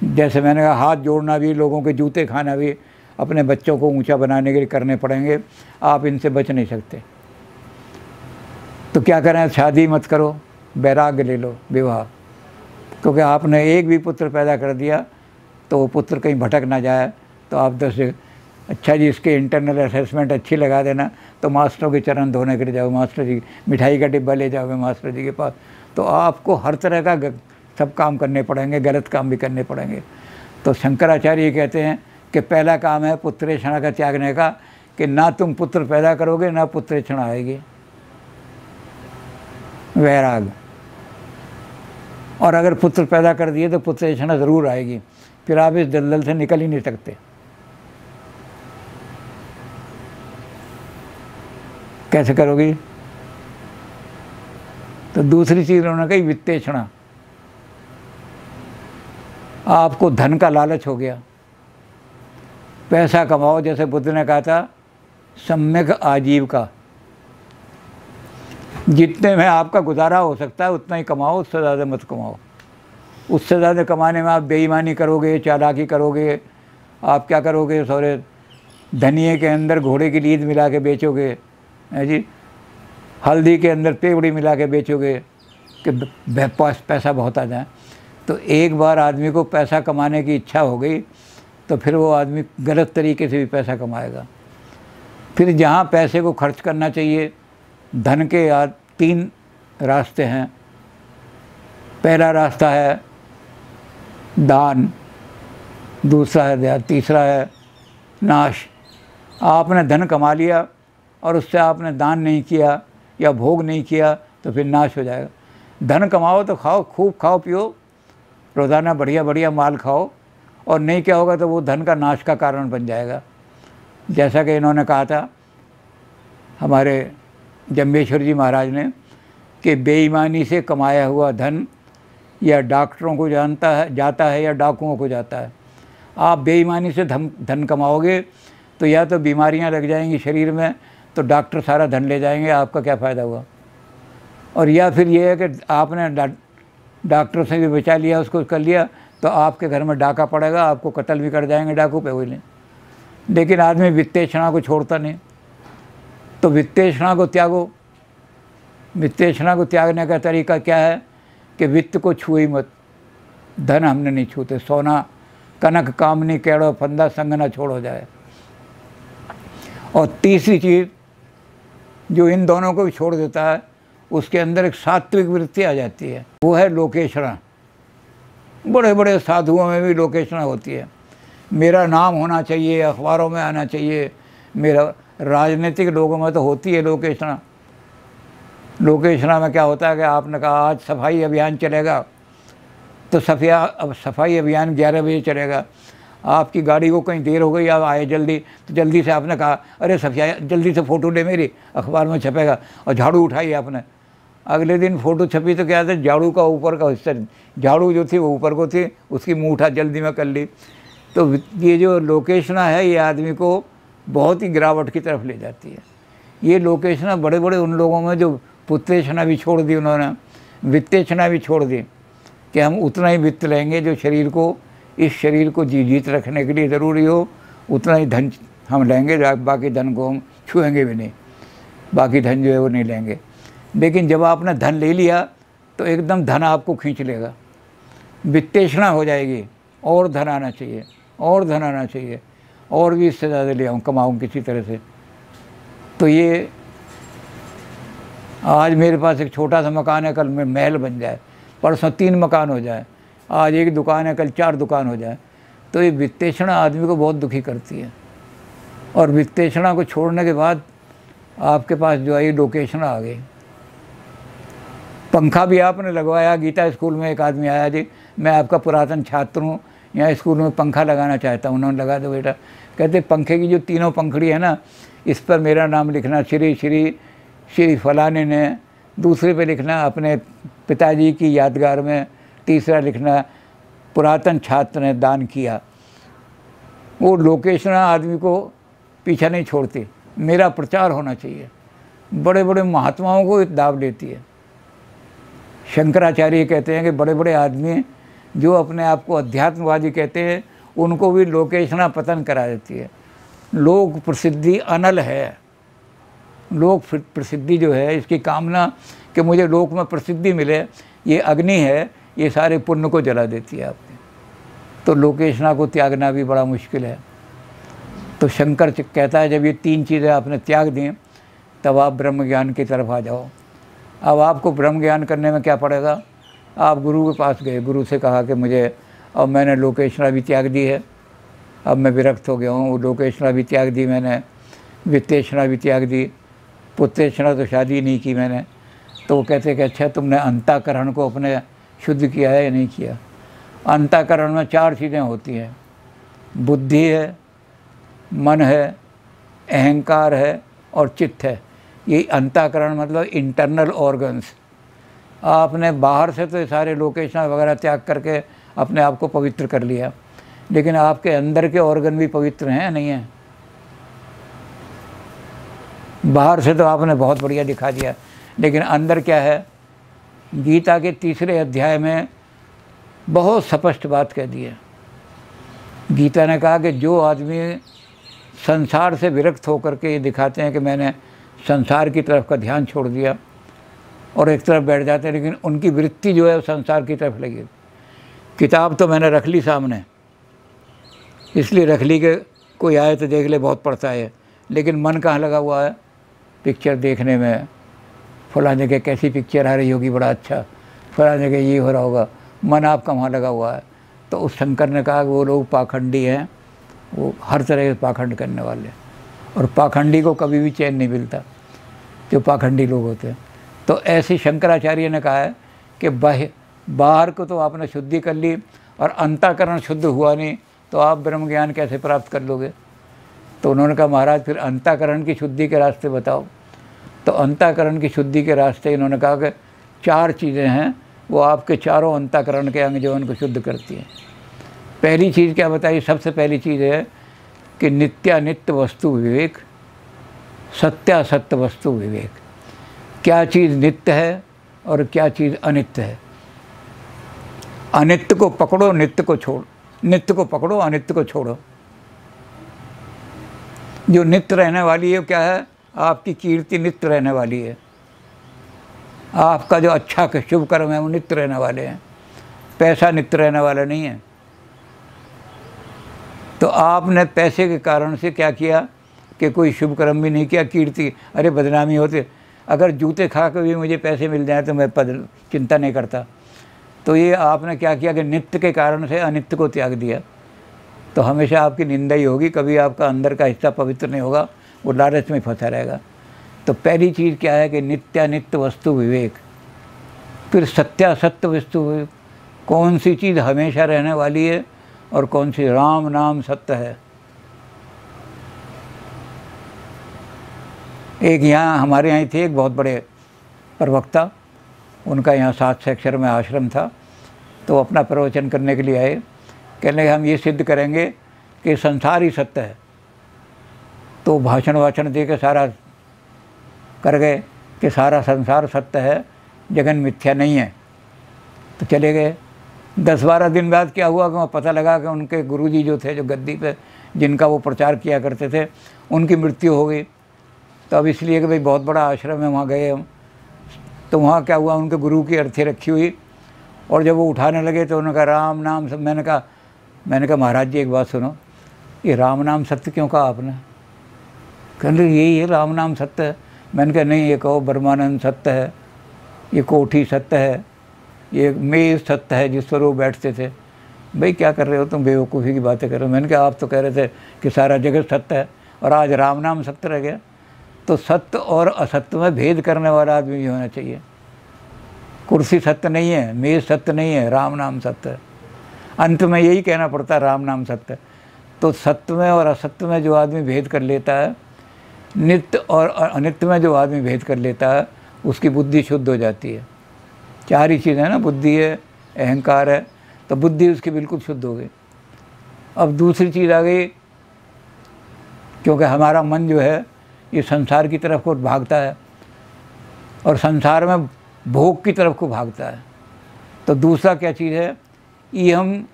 जैसे मैंने कहा हाथ जोड़ना भी, लोगों के जूते खाना भी अपने बच्चों को ऊंचा बनाने के लिए करने पड़ेंगे। आप इनसे बच नहीं सकते। तो क्या करें, शादी मत करो, वैराग्य ले लो, विवाह। क्योंकि आपने एक भी पुत्र पैदा कर दिया तो वो पुत्र कहीं भटक ना जाए। तो आप दस, अच्छा जी इसके इंटरनल असेसमेंट अच्छी लगा देना, तो मास्टरों के चरण धोने के लिए जाओ, मास्टर जी मिठाई का डिब्बा ले जाओगे मास्टर जी के पास। तो आपको हर तरह का सब काम करने पड़ेंगे, गलत काम भी करने पड़ेंगे। तो शंकराचार्य ये कहते हैं कि पहला काम है पुत्रेक्षणा का त्यागने का, कि ना तुम पुत्र पैदा करोगे ना पुत्रेक्षणा आएगी, वैराग। और अगर पुत्र पैदा कर दिए तो पुत्रेक्षणा ज़रूर आएगी, फिर आप इस दलदल से निकल ही नहीं सकते। कैसे करोगी? तो दूसरी चीज़ उन्होंने कही वित्तेक्षणा। आपको धन का लालच हो गया, पैसा कमाओ, जैसे बुद्ध ने कहा था सम्यक आजीविका, जितने में आपका गुजारा हो सकता है उतना ही कमाओ, उससे ज़्यादा मत कमाओ। उससे ज़्यादा कमाने में आप बेईमानी करोगे, चालाकी करोगे, आप क्या करोगे, सौरे धनिए के अंदर घोड़े की लीद मिला के बेचोगे, है जी, हल्दी के अंदर पेवड़ी मिला के बेचोगे कि पैसा बहुत आ जाए। तो एक बार आदमी को पैसा कमाने की इच्छा हो गई तो फिर वो आदमी गलत तरीके से भी पैसा कमाएगा। फिर जहाँ पैसे को खर्च करना चाहिए, धन के 3 रास्ते हैं। पहला रास्ता है दान, दूसरा है, तीसरा है नाश। आपने धन कमा लिया और उससे आपने दान नहीं किया या भोग नहीं किया तो फिर नाश हो जाएगा। धन कमाओ तो खाओ, खूब खाओ पियो, रोज़ाना बढ़िया बढ़िया माल खाओ, और नहीं क्या होगा तो वो धन का नाश का कारण बन जाएगा। जैसा कि इन्होंने कहा था हमारे जम्बेश्वर जी महाराज ने कि बेईमानी से कमाया हुआ धन या डॉक्टरों को जाता है या डाकुओं को जाता है। आप बेईमानी से धन कमाओगे तो या तो बीमारियां लग जाएंगी शरीर में, तो डॉक्टर सारा धन ले जाएंगे, आपका क्या फ़ायदा हुआ। और या फिर ये है कि आपने डॉक्टर से भी बचा लिया, उसको कर लिया, तो आपके घर में डाका पड़ेगा, आपको कत्ल भी कर जाएंगे डाकू पे हुए। लेकिन आदमी वित्तेक्षणा को छोड़ता नहीं। तो वित्तेक्षणा को त्यागो। वित्तेक्षणा को त्यागने का तरीका क्या है कि वित्त को छुए मत। धन हमने नहीं छूते। सोना कनक कामनी केड़ो फंदा संग न छोड़ो जाए। और तीसरी चीज़ जो इन दोनों को भी छोड़ देता है, उसके अंदर एक सात्विक वृत्ति आ जाती है, वो है लोकेशना। बड़े बड़े साधुओं में भी लोकेशना होती है। मेरा नाम होना चाहिए, अखबारों में आना चाहिए, मेरा, राजनीतिक लोगों में तो होती है लोकेशना। लोकेशना में क्या होता है कि आपने कहा आज सफाई अभियान चलेगा, तो सफाई अभियान 11 बजे चलेगा। आपकी गाड़ी को कहीं देर हो गई, आप आए जल्दी, तो जल्दी से आपने कहा अरे सफाई जल्दी से फ़ोटो ले मेरी, अखबार में छपेगा, और झाड़ू उठाई आपने। अगले दिन फ़ोटो छपी तो क्या था, झाड़ू का ऊपर का हिस्सा, झाड़ू जो थी वो ऊपर को थी, उसकी मूठा जल्दी में कर ली। तो ये जो लोकेशना है ये आदमी को बहुत ही गिरावट की तरफ ले जाती है। ये लोकेशना बड़े बड़े उन लोगों में जो पुत्रेक्षणा भी छोड़ दी उन्होंने, वित्तेक्षणा भी छोड़ दी कि हम उतना ही वित्त लेंगे जो शरीर को, इस शरीर को जीवित रखने के लिए ज़रूरी हो, उतना ही धन हम लेंगे, बाकी धन को हम छुएंगे भी नहीं, बाकी धन जो है वो नहीं लेंगे। लेकिन जब आपने धन ले लिया तो एकदम धन आपको खींच लेगा, वित्तेषणा हो जाएगी, और धन आना चाहिए, और धन आना चाहिए, और भी इससे ज़्यादा ले आऊँ, कमाऊँ किसी तरह से। तो ये आज मेरे पास एक छोटा सा मकान है, कल में महल बन जाए, परसों 3 मकान हो जाए, आज 1 दुकान है, कल 4 दुकान हो जाए। तो ये वित्तेषणा आदमी को बहुत दुखी करती है। और वित्तेषणा को छोड़ने के बाद आपके पास जो है ये लोकेशना आ गई। पंखा भी आपने लगवाया, गीता स्कूल में एक आदमी आया जी, मैं आपका पुरातन छात्र हूँ, यहाँ स्कूल में पंखा लगाना चाहता हूँ। उन्होंने लगा दो बेटा। कहते पंखे की जो तीनों पंखड़ी है ना, इस पर मेरा नाम लिखना श्री श्री श्री फलाने ने, दूसरे पे लिखना अपने पिताजी की यादगार में, तीसरा लिखना पुरातन छात्र ने दान किया। वो लोकेशन आदमी को पीछा नहीं छोड़ती, मेरा प्रचार होना चाहिए। बड़े बड़े महात्माओं को दाब लेती है। शंकराचार्य कहते हैं कि बड़े बड़े आदमी जो अपने आप को अध्यात्मवादी कहते हैं, उनको भी लोकेशना पतन करा देती है। लोक प्रसिद्धि अनल है। लोक प्रसिद्धि जो है, इसकी कामना कि मुझे लोक में प्रसिद्धि मिले, ये अग्नि है, ये सारे पुण्य को जला देती है आपके। तो लोकेशना को त्यागना भी बड़ा मुश्किल है। तो शंकर कहता है जब ये तीन चीज़ें आपने त्याग दी, तब आप ब्रह्म ज्ञान की तरफ आ जाओ। अब आपको ब्रह्म ज्ञान करने में क्या पड़ेगा? आप गुरु के पास गए, गुरु से कहा कि मुझे, अब मैंने लोकेशना भी त्याग दी है, अब मैं विरक्त हो गया हूँ। वो लोकेशना भी त्याग दी मैंने, वित्तेषणा भी त्याग दी, पुत्रेषणा तो शादी नहीं की मैंने। तो वो कहते कि अच्छा तुमने अंतःकरण को अपने शुद्ध किया है या नहीं किया? अंतःकरण में चार चीज़ें होती हैं, बुद्धि है, मन है, अहंकार है और चित्त है। ये अंतःकरण मतलब इंटरनल ऑर्गन्स। आपने बाहर से तो सारे लोकेशन वगैरह त्याग करके अपने आप को पवित्र कर लिया, लेकिन आपके अंदर के ऑर्गन भी पवित्र हैं नहीं हैं? बाहर से तो आपने बहुत बढ़िया दिखा दिया, लेकिन अंदर क्या है? गीता के 3 अध्याय में बहुत स्पष्ट बात कह दी है। गीता ने कहा कि जो आदमी संसार से विरक्त होकर के ये दिखाते हैं कि मैंने संसार की तरफ का ध्यान छोड़ दिया और एक तरफ बैठ जाते हैं, लेकिन उनकी वृत्ति जो है वो संसार की तरफ लगी। किताब तो मैंने रख ली सामने, इसलिए रख ली कि कोई आए तो देख ले, बहुत पढ़ता है, लेकिन मन कहाँ लगा हुआ है? पिक्चर देखने में। फलां जगह कैसी पिक्चर आ रही होगी, बड़ा अच्छा, फलां जगह ये हो रहा होगा, मन आपका वहाँ लगा हुआ है। तो उस शंकर ने कहा कि वो लोग पाखंडी हैं, वो हर तरह के पाखंड करने वाले, और पाखंडी को कभी भी चैन नहीं मिलता, जो पाखंडी लोग होते हैं। तो ऐसे शंकराचार्य ने कहा है कि बाहर को तो आपने शुद्धि कर ली और अंतःकरण शुद्ध हुआ नहीं, तो आप ब्रह्म ज्ञान कैसे प्राप्त कर लोगे? तो उन्होंने कहा महाराज फिर अंतःकरण की शुद्धि के रास्ते बताओ। तो अंतःकरण की शुद्धि के रास्ते इन्होंने कहा कि 4 चीज़ें हैं, वो आपके चारों अंतःकरण के अंग जो उनको शुद्ध करती हैं। पहली चीज़ क्या बताई? सबसे पहली चीज़ है कि नित्यानित्य वस्तु विवेक, सत्यासत्य वस्तु विवेक। क्या चीज़ नित्य है और क्या चीज़ अनित्य है। अनित्य को पकड़ो, नित्य को छोड़, नित्य को पकड़ो, अनित्य को छोड़ो। जो नित्य रहने वाली है क्या है? आपकी कीर्ति नित्य रहने वाली है। आपका जो अच्छा के शुभ कर्म है वो नित्य रहने वाले हैं, पैसा नित्य रहने वाला नहीं है। तो आपने पैसे के कारण से क्या किया कि कोई शुभ कर्म भी नहीं किया, कीर्ति, अरे बदनामी होते। अगर जूते खा कर भी मुझे पैसे मिल जाए तो मैं चिंता नहीं करता। तो ये आपने क्या किया कि नित्य के कारण से अनित्य को त्याग दिया, तो हमेशा आपकी निंदा ही होगी, कभी आपका अंदर का हिस्सा पवित्र नहीं होगा, वो लालच में फंसा रहेगा। तो पहली चीज़ क्या है कि नित्यानित्य वस्तु विवेक। फिर सत्यासत्य वस्तु विवेक, कौन सी चीज़ हमेशा रहने वाली है और कौन सी राम नाम सत्य है। एक यहाँ हमारे यहाँ थे एक बहुत बड़े प्रवक्ता, उनका यहाँ 7 सेक्टर में आश्रम था। तो अपना प्रवचन करने के लिए आए, कहने लगे हम ये सिद्ध करेंगे कि संसार ही सत्य है। तो भाषण वाषण दे के सारा कर गए कि सारा संसार सत्य है, जगन मिथ्या नहीं है। तो चले गए। 10-12 दिन बाद क्या हुआ कि वहाँ पता लगा कि उनके गुरुजी जो थे, जो गद्दी पे जिनका वो प्रचार किया करते थे, उनकी मृत्यु हो गई। तो अब इसलिए कि भाई बहुत बड़ा आश्रम है, वहाँ गए हम। तो वहाँ क्या हुआ, उनके गुरु की अर्थी रखी हुई, और जब वो उठाने लगे तो उन्होंने कहा राम नाम सब। मैंने कहा महाराज जी एक बात सुनो, ये राम नाम सत्य क्यों कहा आपने? कहने लगे यही है राम नाम सत्य है। मैंने कहा नहीं, ये कहो ब्रह्मानंद सत्य है, ये कोठी सत्य है, ये मेज़ सत्य है जिस पर वो बैठते थे। भाई क्या कर रहे हो तुम, बेवकूफ़ी की बातें कर रहे हो। मैंने कहा आप तो कह रहे थे कि सारा जगत सत्य है और आज राम नाम सत्य रह गया। तो सत्य और असत्य में भेद करने वाला आदमी भी होना चाहिए। कुर्सी सत्य नहीं है, मेज़ सत्य नहीं है, राम नाम सत्य है। अंत में यही कहना पड़ता है राम नाम सत्य। तो सत्य में और असत्य में जो आदमी भेद कर लेता है, नित्य और अनित्य में जो आदमी भेद कर लेता है, उसकी बुद्धि शुद्ध हो जाती है। चार ही चीज़ें हैं ना, बुद्धि है, अहंकार है, तो बुद्धि उसकी बिल्कुल शुद्ध हो गई। अब दूसरी चीज़ आ गई, क्योंकि हमारा मन जो है ये संसार की तरफ को भागता है और संसार में भोग की तरफ को भागता है। तो दूसरा क्या चीज़ है, ये हम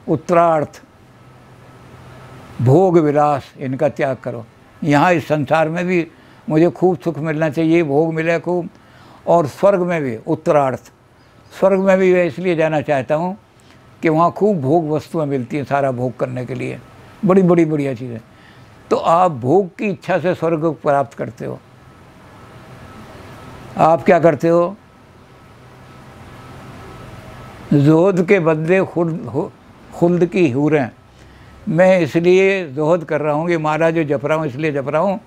उत्तरार्थ भोग विलास इनका त्याग करो। यहाँ इस संसार में भी मुझे खूब सुख मिलना चाहिए, भोग मिले खूब, और स्वर्ग में भी उत्तरार्थ, स्वर्ग में भी मैं इसलिए जाना चाहता हूँ कि वहाँ खूब भोग वस्तुएं मिलती हैं सारा भोग करने के लिए, बड़ी बड़ी बढ़िया चीज़ें। तो आप भोग की इच्छा से स्वर्ग प्राप्त करते हो। आप क्या करते हो, जोहद के बदले खुल्द की हूरें। मैं इसलिए जोहद कर रहा हूँ, ये माला जो जप रहा हूँ इसलिए जप रहा हूँ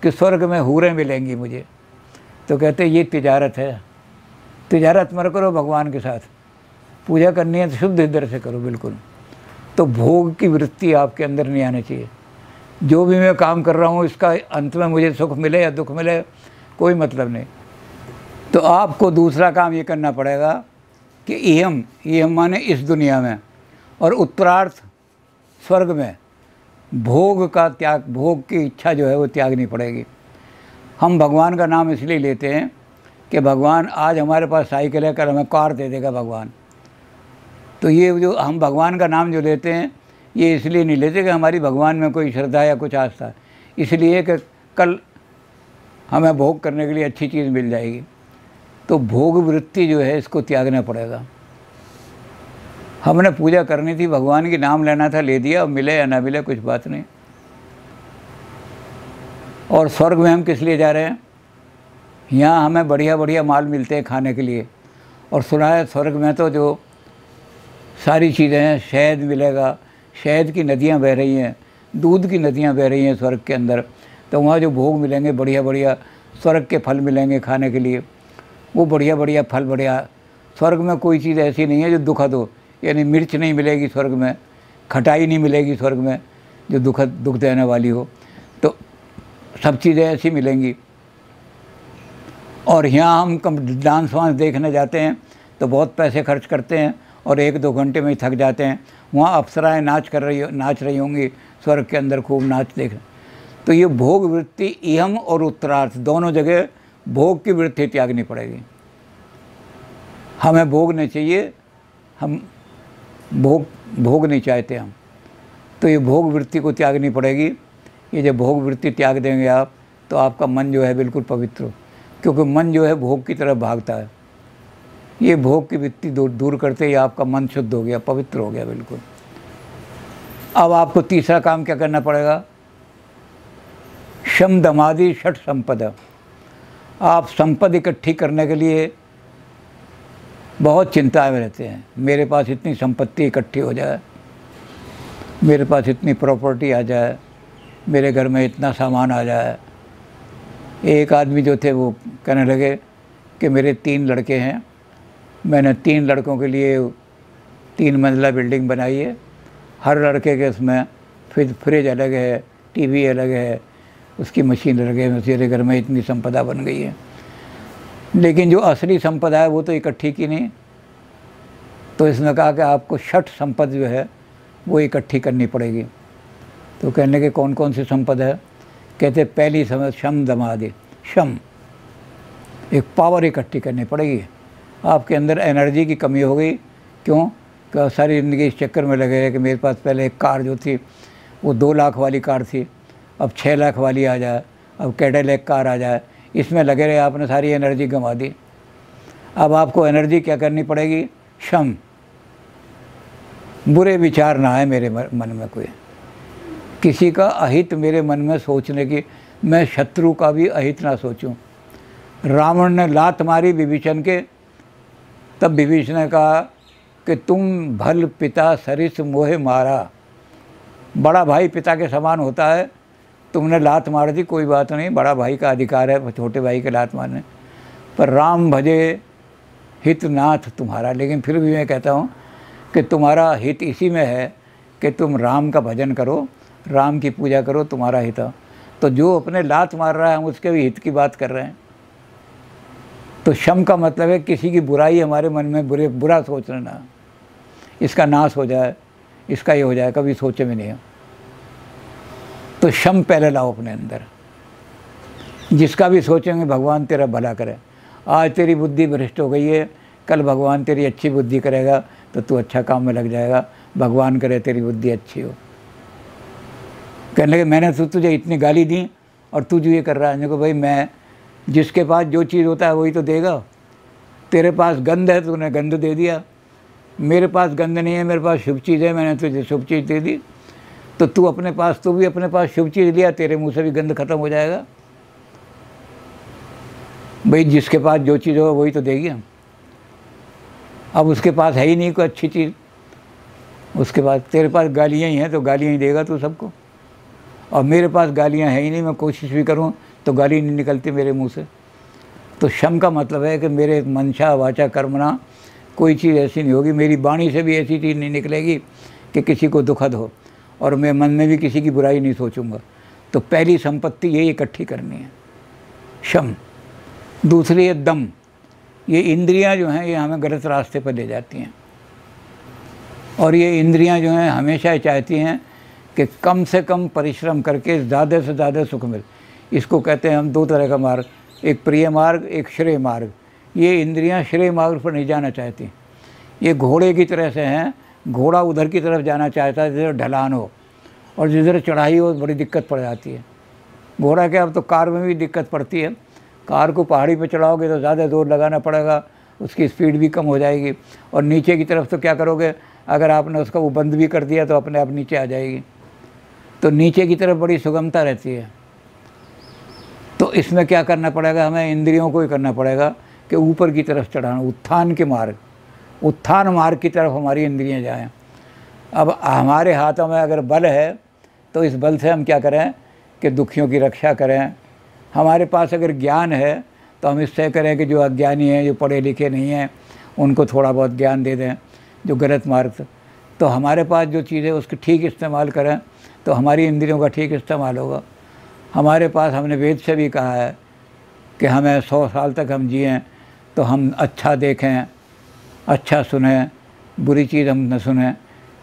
कि स्वर्ग में हूरें मिलेंगी मुझे। तो कहते ये तिजारत है, तिजारत मत करो भगवान के साथ, पूजा करनी है तो शुद्ध हृदय से करो बिल्कुल। तो भोग की वृत्ति आपके अंदर नहीं आनी चाहिए। जो भी मैं काम कर रहा हूँ इसका अंत में मुझे सुख मिले या दुख मिले कोई मतलब नहीं। तो आपको दूसरा काम ये करना पड़ेगा कि इहम माने इस दुनिया में, और उत्तरार्थ स्वर्ग में भोग का त्याग, भोग की इच्छा जो है वो त्यागनी पड़ेगी। हम भगवान का नाम इसलिए लेते हैं कि भगवान आज हमारे पास साइकिल है, कल हमें कार दे देगा भगवान। तो ये जो हम भगवान का नाम जो लेते हैं ये इसलिए नहीं लेते कि हमारी भगवान में कोई श्रद्धा या कुछ आस्था है, इसलिए कि कल हमें भोग करने के लिए अच्छी चीज़ मिल जाएगी। तो भोग वृत्ति जो है इसको त्यागना पड़ेगा। हमने पूजा करनी थी, भगवान की नाम लेना था, ले दिया, अब मिले या ना मिले कुछ बात नहीं। और स्वर्ग में हम किस लिए जा रहे हैं, यहाँ हमें बढ़िया बढ़िया माल मिलते हैं खाने के लिए, और सुना है स्वर्ग में तो जो सारी चीज़ें हैं, शहद मिलेगा, शहद की नदियाँ बह रही हैं, दूध की नदियाँ बह रही हैं स्वर्ग के अंदर। तो वहाँ जो भोग मिलेंगे बढ़िया बढ़िया, स्वर्ग के फल मिलेंगे खाने के लिए, वो बढ़िया बढ़िया फल, बढ़िया। स्वर्ग में कोई चीज़ ऐसी नहीं है जो दुखद हो, यानी मिर्च नहीं मिलेगी स्वर्ग में, खटाई नहीं मिलेगी स्वर्ग में जो दुख देने वाली हो। तो सब चीज़ें ऐसी मिलेंगी। और यहाँ हम डांस वांस देखने जाते हैं तो बहुत पैसे खर्च करते हैं और 1-2 घंटे में ही थक जाते हैं। वहाँ अप्सराएं नाच रही होंगी स्वर्ग के अंदर, खूब नाच देख। तो ये भोग वृत्ति इहम और उत्तरार्थ दोनों जगह भोग की वृत्ति त्यागनी पड़ेगी। हमें भोग नहीं चाहिए, हम भोग नहीं चाहते हम। तो ये भोग वृत्ति को त्यागनी पड़ेगी। ये जब भोग वृत्ति त्याग देंगे आप तो आपका मन जो है बिल्कुल पवित्र हो, क्योंकि मन जो है भोग की तरफ भागता है। ये भोग की वृत्ति दूर करते ही आपका मन शुद्ध हो गया, पवित्र हो गया बिल्कुल। अब आपको तीसरा काम क्या करना पड़ेगा, शम दमादि षट संपदा। आप संपद इकट्ठी करने के लिए बहुत चिंता में रहते हैं, मेरे पास इतनी संपत्ति इकट्ठी हो जाए, मेरे पास इतनी प्रॉपर्टी आ जाए, मेरे घर में इतना सामान आ जाए। एक आदमी जो थे वो कहने लगे कि मेरे 3 लड़के हैं, मैंने 3 लड़कों के लिए 3 मंजिला बिल्डिंग बनाई है, हर लड़के के उसमें फ्रिज अलग है, टीवी अलग है, उसकी मशीन अलग है, मेरे घर में इतनी संपदा बन गई है। लेकिन जो असली संपदा है वो तो इकट्ठी की नहीं। तो इसने कहा कि आपको षट संपद जो है वो इकट्ठी करनी पड़ेगी। तो कहने के कौन कौन सी संपद है, कहते पहली समझ शम दमादि। शम, एक पावर इकट्ठी करनी पड़ेगी। आपके अंदर एनर्जी की कमी हो गई, क्यों, कि सारी ज़िंदगी इस चक्कर में लगे रहे कि मेरे पास पहले एक कार जो थी वो 2 लाख वाली कार थी, अब 6 लाख वाली आ जाए, अब कैडिलैक कार आ जाए, इसमें लगे रहे, आपने सारी एनर्जी गंवा दी। अब आपको एनर्जी क्या करनी पड़ेगी, शम। बुरे विचार ना आए मेरे मन में, कोई किसी का अहित मेरे मन में सोचने की, मैं शत्रु का भी अहित ना सोचूं। रावण ने लात मारी विभीषण के, तब विभीषण ने कहा कि तुम भल पिता सरिस मोहे मारा। बड़ा भाई पिता के समान होता है, तुमने लात मार दी, कोई बात नहीं, बड़ा भाई का अधिकार है छोटे भाई के लात मारने, पर राम भजे हितनाथ तुम्हारा। लेकिन फिर भी मैं कहता हूँ कि तुम्हारा हित इसी में है कि तुम राम का भजन करो, राम की पूजा करो, तुम्हारा हित है। तो जो अपने लात मार रहा है हम उसके भी हित की बात कर रहे हैं। तो शम का मतलब है किसी की बुराई हमारे मन में बुरा सोच लेना, इसका नाश हो जाए, इसका ये हो जाए, कभी सोचे भी नहीं हो। तो शम पहले लाओ अपने अंदर। जिसका भी सोचेंगे भगवान तेरा भला करे। आज तेरी बुद्धि भ्रष्ट हो गई है, कल भगवान तेरी अच्छी बुद्धि करेगा तो तू अच्छा काम में लग जाएगा। भगवान करे तेरी बुद्धि अच्छी हो। कहने लगे मैंने तो तुझे इतनी गाली दी और तू जो ये कर रहा है। देखो भाई, मैं जिसके पास जो चीज़ होता है वही तो देगा। तेरे पास गंध है, तूने गंध दे दिया। मेरे पास गंध नहीं है, मेरे पास शुभ चीज़ है, मैंने तुझे शुभ चीज़ दे दी। तो तू भी अपने पास शुभ चीज़ लिया, तेरे मुंह से भी गंध खत्म हो जाएगा। भाई जिसके पास जो चीज़ हो वही तो देगी। अब उसके पास है ही नहीं कोई अच्छी चीज़, उसके पास तेरे पास गालियाँ ही हैं तो गालियाँ ही देगा तू सबको। और मेरे पास गालियाँ है ही नहीं, मैं कोशिश भी करूँ तो गाली नहीं निकलती मेरे मुंह से। तो शम का मतलब है कि मेरे मनशा वाचा कर्मणा कोई चीज़ ऐसी नहीं होगी, मेरी वाणी से भी ऐसी चीज़ नहीं निकलेगी कि किसी को दुखद हो, और मैं मन में भी किसी की बुराई नहीं सोचूंगा। तो पहली संपत्ति यही इकट्ठी करनी है, शम। दूसरी है दम। ये इंद्रियां जो हैं ये हमें गलत रास्ते पर ले जाती हैं, और ये इंद्रियां जो हैं हमेशा चाहती हैं कि कम से कम परिश्रम करके ज़्यादा से ज़्यादा सुख मिले। इसको कहते हैं हम दो तरह का मार्ग, एक प्रिय मार्ग, एक श्रेय मार्ग। ये इंद्रियां श्रेय मार्ग पर नहीं जाना चाहती। ये घोड़े की तरह से हैं, घोड़ा उधर की तरफ जाना चाहता है जिधर ढलान हो, और जिधर चढ़ाई हो बड़ी दिक्कत पड़ जाती है। घोड़ा क्या, अब तो कार में भी दिक्कत पड़ती है। कार को पहाड़ी पे चढ़ाओगे तो ज़्यादा जोर लगाना पड़ेगा, उसकी स्पीड भी कम हो जाएगी। और नीचे की तरफ तो क्या करोगे, अगर आपने उसका वो बंद भी कर दिया तो अपने आप नीचे आ जाएगी। तो नीचे की तरफ बड़ी सुगमता रहती है। तो इसमें क्या करना पड़ेगा, हमें इंद्रियों को ही करना पड़ेगा कि ऊपर की तरफ चढ़ाना, उत्थान के मार्ग, उत्थान मार्ग की तरफ हमारी इंद्रियां जाएं। अब हमारे हाथों में अगर बल है तो इस बल से हम क्या करें कि दुखियों की रक्षा करें। हमारे पास अगर ज्ञान है तो हम इससे करें कि जो अज्ञानी हैं, जो पढ़े लिखे नहीं हैं, उनको थोड़ा बहुत ज्ञान दे दें, जो गलत मार्ग से। तो हमारे पास जो चीज़ है उसकी ठीक इस्तेमाल करें तो हमारी इंद्रियों का ठीक इस्तेमाल होगा। हमारे पास, हमने वेद से भी कहा है कि हमें 100 साल तक हम जिएँ तो हम अच्छा देखें, अच्छा सुने, बुरी चीज़ हम न सुने।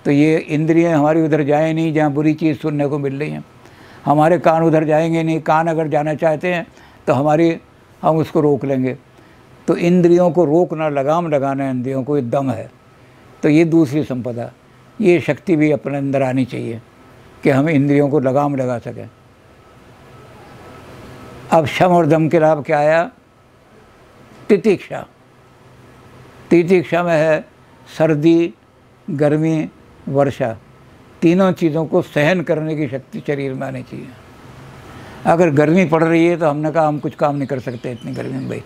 तो ये इंद्रियां हमारी उधर जाए नहीं जहाँ बुरी चीज़ सुनने को मिल रही है। हमारे कान उधर जाएंगे नहीं, कान अगर जाना चाहते हैं तो हम उसको रोक लेंगे। तो इंद्रियों को रोकना, लगाम लगाना इंद्रियों को, ये दम है। तो ये दूसरी संपदा, ये शक्ति भी अपने अंदर आनी चाहिए कि हम इंद्रियों को लगाम लगा सकें। अब शम और दम के लाभ क्या आया, तितिक्षा। तितिक्षा में है सर्दी, गर्मी, वर्षा, तीनों चीज़ों को सहन करने की शक्ति शरीर में आनी चाहिए। अगर गर्मी पड़ रही है तो हमने कहा हम कुछ काम नहीं कर सकते इतनी गर्मी में, भाई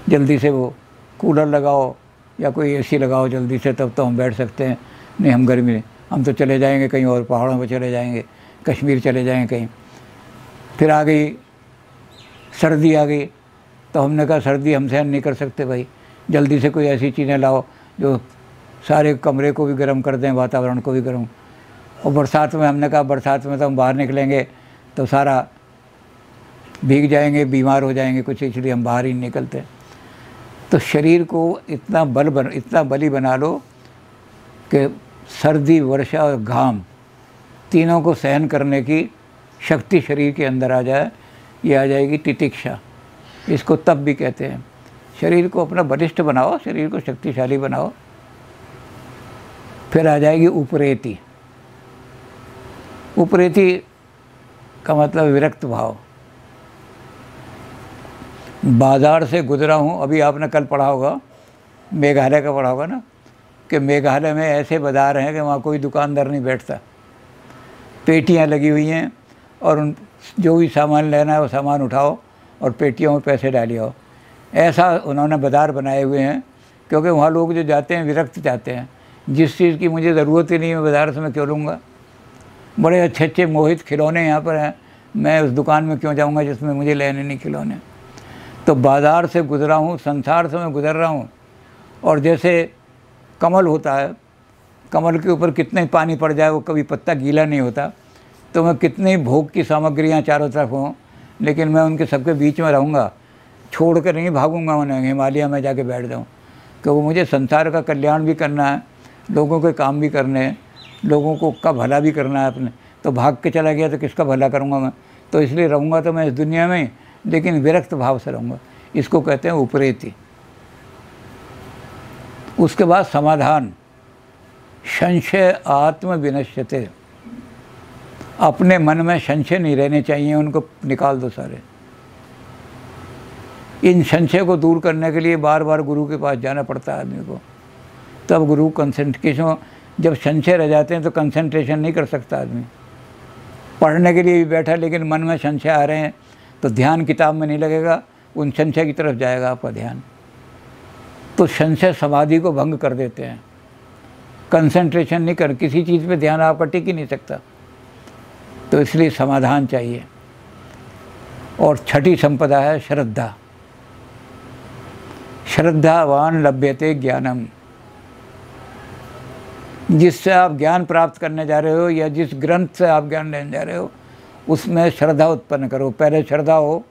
जल्दी से वो कूलर लगाओ या कोई एसी लगाओ जल्दी से, तब तो हम बैठ सकते हैं। नहीं, हम गर्मी नहीं, हम तो चले जाएंगे कहीं और, पहाड़ों पर चले जाएंगे, कश्मीर चले जाएंगे कहीं। फिर आ गई सर्दी, आ गई तो हमने कहा सर्दी हम सहन नहीं कर सकते भाई, जल्दी से कोई ऐसी चीज़ें लाओ जो सारे कमरे को भी गर्म कर दें, वातावरण को भी गर्म। और बरसात में हमने कहा बरसात में तो हम बाहर निकलेंगे तो सारा भीग जाएंगे, बीमार हो जाएंगे कुछ, इसलिए हम बाहर ही नहीं निकलते। तो शरीर को इतना बली बना लो कि सर्दी, वर्षा और घाम तीनों को सहन करने की शक्ति शरीर के अंदर आ जाए। ये आ जाएगी तितिक्षा, इसको तप भी कहते हैं। शरीर को अपना बलिष्ठ बनाओ, शरीर को शक्तिशाली बनाओ। फिर आ जाएगी उपरेति। उपरेति का मतलब विरक्त भाव। बाज़ार से गुजरा हूँ, अभी आपने कल पढ़ा होगा, मेघालय का पढ़ा होगा ना, कि मेघालय में ऐसे बाज़ार हैं कि वहाँ कोई दुकानदार नहीं बैठता, पेटियाँ लगी हुई हैं और उन जो भी सामान लेना है वो सामान उठाओ और पेटियों में पैसे डालिए। ऐसा उन्होंने बाज़ार बनाए हुए हैं, क्योंकि वहाँ लोग जो जाते हैं विरक्त जाते हैं, जिस चीज़ की मुझे ज़रूरत ही नहीं है बाज़ार से मैं क्यों लूँगा। बड़े अच्छे अच्छे मोहित खिलौने यहाँ पर हैं, मैं उस दुकान में क्यों जाऊँगा जिसमें मुझे लेने नहीं खिलौने। तो बाज़ार से गुज़रा हूँ, संसार से मैं गुज़र रहा हूँ। और जैसे कमल होता है, कमल के ऊपर कितना ही पानी पड़ जाए वो कभी पत्ता गीला नहीं होता। तो मैं कितनी भोग की सामग्रियाँ चारों तरफ हों, लेकिन मैं उनके सबके बीच में रहूँगा, छोड़ कर नहीं भागूंगा उन्हें हिमालय में जाके बैठ जाऊँ। क्योंकि मुझे संसार का कल्याण भी करना है, लोगों के काम भी करने हैं, लोगों को का भला भी करना है अपने। तो भाग के चला गया तो किसका भला करूँगा मैं? तो इसलिए रहूँगा तो मैं इस दुनिया में, लेकिन विरक्त भाव से रहूँगा। इसको कहते हैं उपरेति। उसके बाद समाधान, संशय आत्म विनश्यते। अपने मन में संशय नहीं रहने चाहिए, उनको निकाल दो सारे। इन संशय को दूर करने के लिए बार बार गुरु के पास जाना पड़ता है आदमी को, तब गुरु कंसंट्रेशन। जब संशय रह जाते हैं तो कंसंट्रेशन नहीं कर सकता आदमी। पढ़ने के लिए भी बैठा लेकिन मन में संशय आ रहे हैं तो ध्यान किताब में नहीं लगेगा, उन संशय की तरफ जाएगा आपका ध्यान। तो संशय समाधि को भंग कर देते हैं। कंसंट्रेशन नहीं कर, किसी चीज़ पे ध्यान आपका टिक ही नहीं सकता। तो इसलिए समाधान चाहिए। और छठी संपदा है श्रद्धा। श्रद्धावान लभ्यते ज्ञानम। जिससे आप ज्ञान प्राप्त करने जा रहे हो या जिस ग्रंथ से आप ज्ञान लेने जा रहे हो उसमें श्रद्धा उत्पन्न करो। पहले श्रद्धा हो।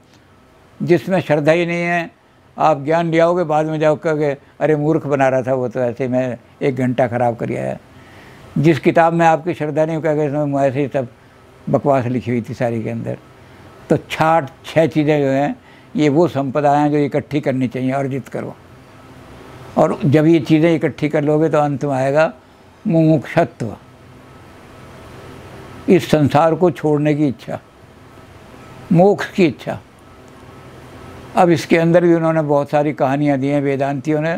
जिसमें श्रद्धा ही नहीं है आप ज्ञान ले आओगे, बाद में जाओ कहोगे अरे मूर्ख बना रहा था वो, तो ऐसे मैं 1 घंटा ख़राब कर आया। जिस किताब में आपकी श्रद्धा नहीं, कहोगे इसमें ऐसे ही सब बकवास लिखी हुई थी सारी के अंदर। तो 6 चीज़ें जो हैं ये वो संपदा हैं जो इकट्ठी करनी चाहिए, अर्जित करो। और जब ये चीज़ें इकट्ठी कर लोगे तो अंत में आएगा मुमुक्षत्व, इस संसार को छोड़ने की इच्छा, मोक्ष की इच्छा। अब इसके अंदर भी उन्होंने बहुत सारी कहानियाँ दी हैं वेदांतियों ने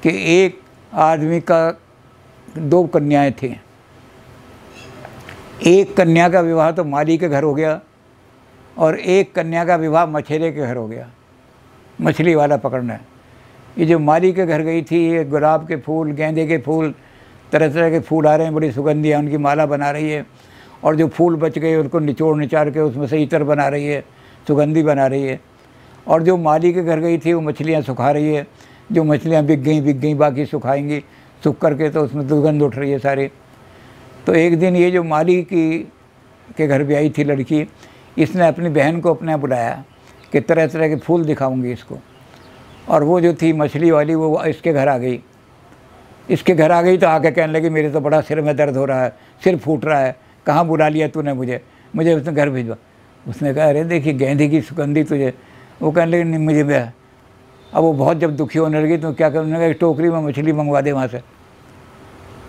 कि एक आदमी का 2 कन्याएं थीं। एक कन्या का विवाह तो माली के घर हो गया और एक कन्या का विवाह मछेरे के घर हो गया, मछली वाला पकड़ना है। ये जो माली के घर गई थी, ये गुलाब के फूल, गेंदे के फूल, तरह तरह के फूल आ रहे हैं, बड़ी सुगंधी है, उनकी माला बना रही है। और जो फूल बच गए उनको निचोड़ निचाड़ के उसमें से इत्र बना रही है, सुगंधी बना रही है। और जो माली के घर गई थी वो मछलियाँ सुखा रही है। जो मछलियाँ बिक गई, बाकी सुखाएंगी, सूख करके तो उसमें दुर्गंध उठ रही है सारी। तो एक दिन ये जो माली के घर भी आई थी लड़की, इसने अपनी बहन को अपने बुलाया कि तरह तरह के फूल दिखाऊंगी इसको। और वो जो थी मछली वाली वो इसके घर आ गई। इसके घर आ गई तो आके कहने लगी मेरे तो बड़ा सिर में दर्द हो रहा है, सिर फूट रहा है, कहाँ बुला लिया तूने मुझे उसने घर भिजवा। उसने कहा अरे देखिए गेंदे की सुगंधी तुझे। वो कहने लगी नहीं मुझे मैं। अब वो बहुत जब दुखी होने लगी तो क्या करने लगा, टोकरी में मछली मंगवा दे वहाँ से।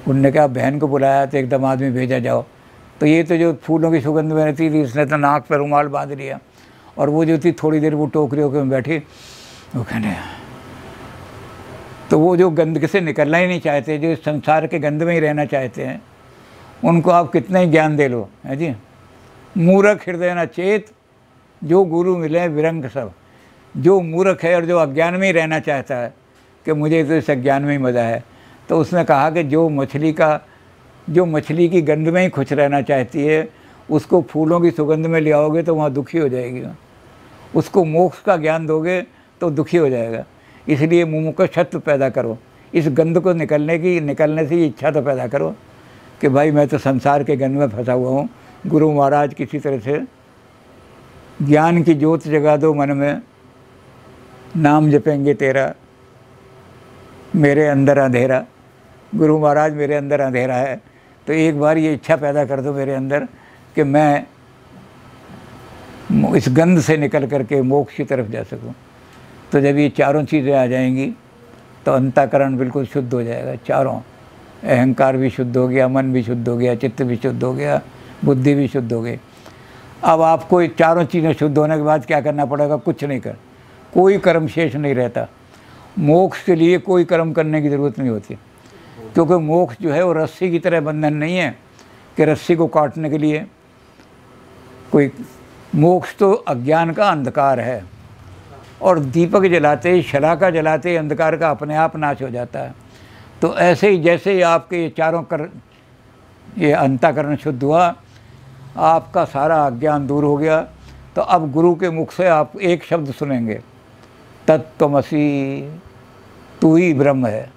उनने कहा बहन को बुलाया तो एकदम आदमी भेजा जाओ। तो ये तो जो फूलों की सुगंध में रहती थी इसने तो नाक पर रुमाल बांध लिया। और वो जो थी थोड़ी देर वो टोकरी होकर बैठी, वो कहने तो वो जो गंद से निकलना ही नहीं चाहते, जो संसार के गंद में ही रहना चाहते हैं, उनको आप कितना ही ज्ञान दे लो, है जी। मूर्ख हृदय न चेत, जो गुरु मिले विरंग सब। जो मूर्ख है और जो अज्ञान में ही रहना चाहता है कि मुझे तो इस अज्ञान में ही मज़ा है, तो उसने कहा कि जो मछली की गंध में ही खुश रहना चाहती है उसको फूलों की सुगंध में ले आओगे तो वहाँ दुखी हो जाएगी। उसको मोक्ष का ज्ञान दोगे तो दुखी हो जाएगा। इसलिए मुमुक्षत्व पैदा करो। इस गंध को निकलने से इच्छा तो पैदा करो कि भाई मैं तो संसार के गंध में फंसा हुआ हूँ। गुरु महाराज किसी तरह से ज्ञान की ज्योत जगा दो मन में, नाम जपेंगे तेरा, मेरे अंदर अंधेरा। गुरु महाराज मेरे अंदर अंधेरा है, तो एक बार ये इच्छा पैदा कर दो मेरे अंदर कि मैं इस गंध से निकल करके मोक्ष की तरफ जा सकूं। तो जब ये चारों चीज़ें आ जाएंगी तो अंतःकरण बिल्कुल शुद्ध हो जाएगा। चारों, अहंकार भी शुद्ध हो गया, मन भी शुद्ध हो गया, चित्त भी शुद्ध हो गया, बुद्धि भी शुद्ध हो गई। अब आपको ये चारों चीज़ें शुद्ध होने के बाद क्या करना पड़ेगा? कुछ नहीं कर, कोई कर्म शेष नहीं रहता। मोक्ष के लिए कोई कर्म करने की ज़रूरत नहीं होती, क्योंकि मोक्ष जो है वो रस्सी की तरह बंधन नहीं है कि रस्सी को काटने के लिए कोई। मोक्ष तो अज्ञान का अंधकार है, और दीपक जलाते ही, शलाका जलाते ही अंधकार का अपने आप नाश हो जाता है। तो ऐसे ही जैसे ही आपके ये अंतःकरण शुद्ध हुआ, आपका सारा अज्ञान दूर हो गया, तो अब गुरु के मुख से आप एक शब्द सुनेंगे, तत्त्वमसि, तू ही ब्रह्म है।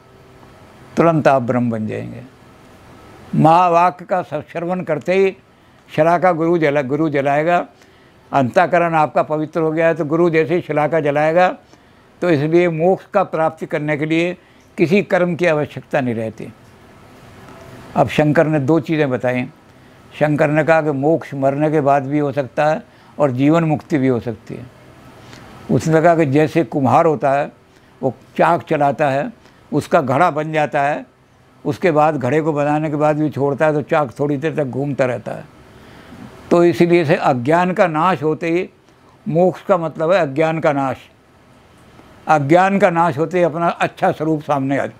तुरंत आप ब्रह्म बन जाएंगे। महावाक्य का श्रवण करते ही शिला का गुरु जलाएगा। अंतःकरण आपका पवित्र हो गया है तो गुरु जैसे ही शिला का जलाएगा। तो इसलिए मोक्ष का प्राप्ति करने के लिए किसी कर्म की आवश्यकता नहीं रहती। अब शंकर ने दो चीज़ें बताई। शंकर ने कहा कि मोक्ष मरने के बाद भी हो सकता है और जीवन मुक्ति भी हो सकती है। उसने कहा कि जैसे कुम्हार होता है, वो चाक चलाता है, उसका घड़ा बन जाता है, उसके बाद घड़े को बनाने के बाद भी छोड़ता है तो चाक थोड़ी देर तक घूमता रहता है। तो इसीलिए से अज्ञान का नाश होते ही, मोक्ष का मतलब है अज्ञान का नाश। अज्ञान का नाश होते ही अपना अच्छा स्वरूप सामने आ जाता,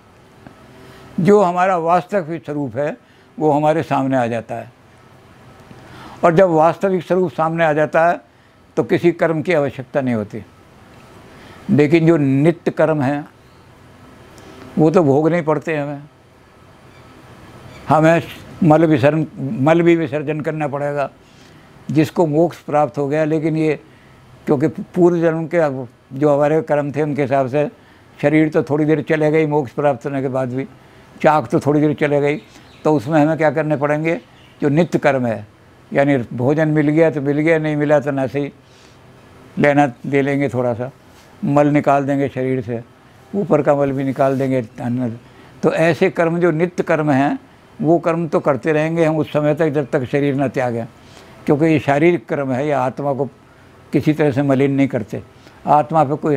जो हमारा वास्तविक स्वरूप है वो हमारे सामने आ जाता है। और जब वास्तविक स्वरूप सामने आ जाता है तो किसी कर्म की आवश्यकता नहीं होती। लेकिन जो नित्य कर्म है वो तो भोगने ही पड़ते हैं। हमें मल भी विसर्जन करना पड़ेगा। जिसको मोक्ष प्राप्त हो गया, लेकिन ये क्योंकि पूर्व जन्म के जो हमारे कर्म थे उनके हिसाब से शरीर तो थोड़ी देर चले गई, मोक्ष प्राप्त होने के बाद भी चाक तो थोड़ी देर चले गई। तो उसमें हमें क्या करने पड़ेंगे, जो नित्य कर्म है, यानी भोजन मिल गया तो मिल गया, नहीं मिला तो न सही लेना दे लेंगे, थोड़ा सा मल निकाल देंगे शरीर से, ऊपर का मल भी निकाल देंगे। तो ऐसे कर्म जो नित्य कर्म हैं वो कर्म तो करते रहेंगे हम उस समय तक जब तक शरीर न त्यागें, क्योंकि ये शारीरिक कर्म है, या आत्मा को किसी तरह से मलिन नहीं करते। आत्मा पे कोई,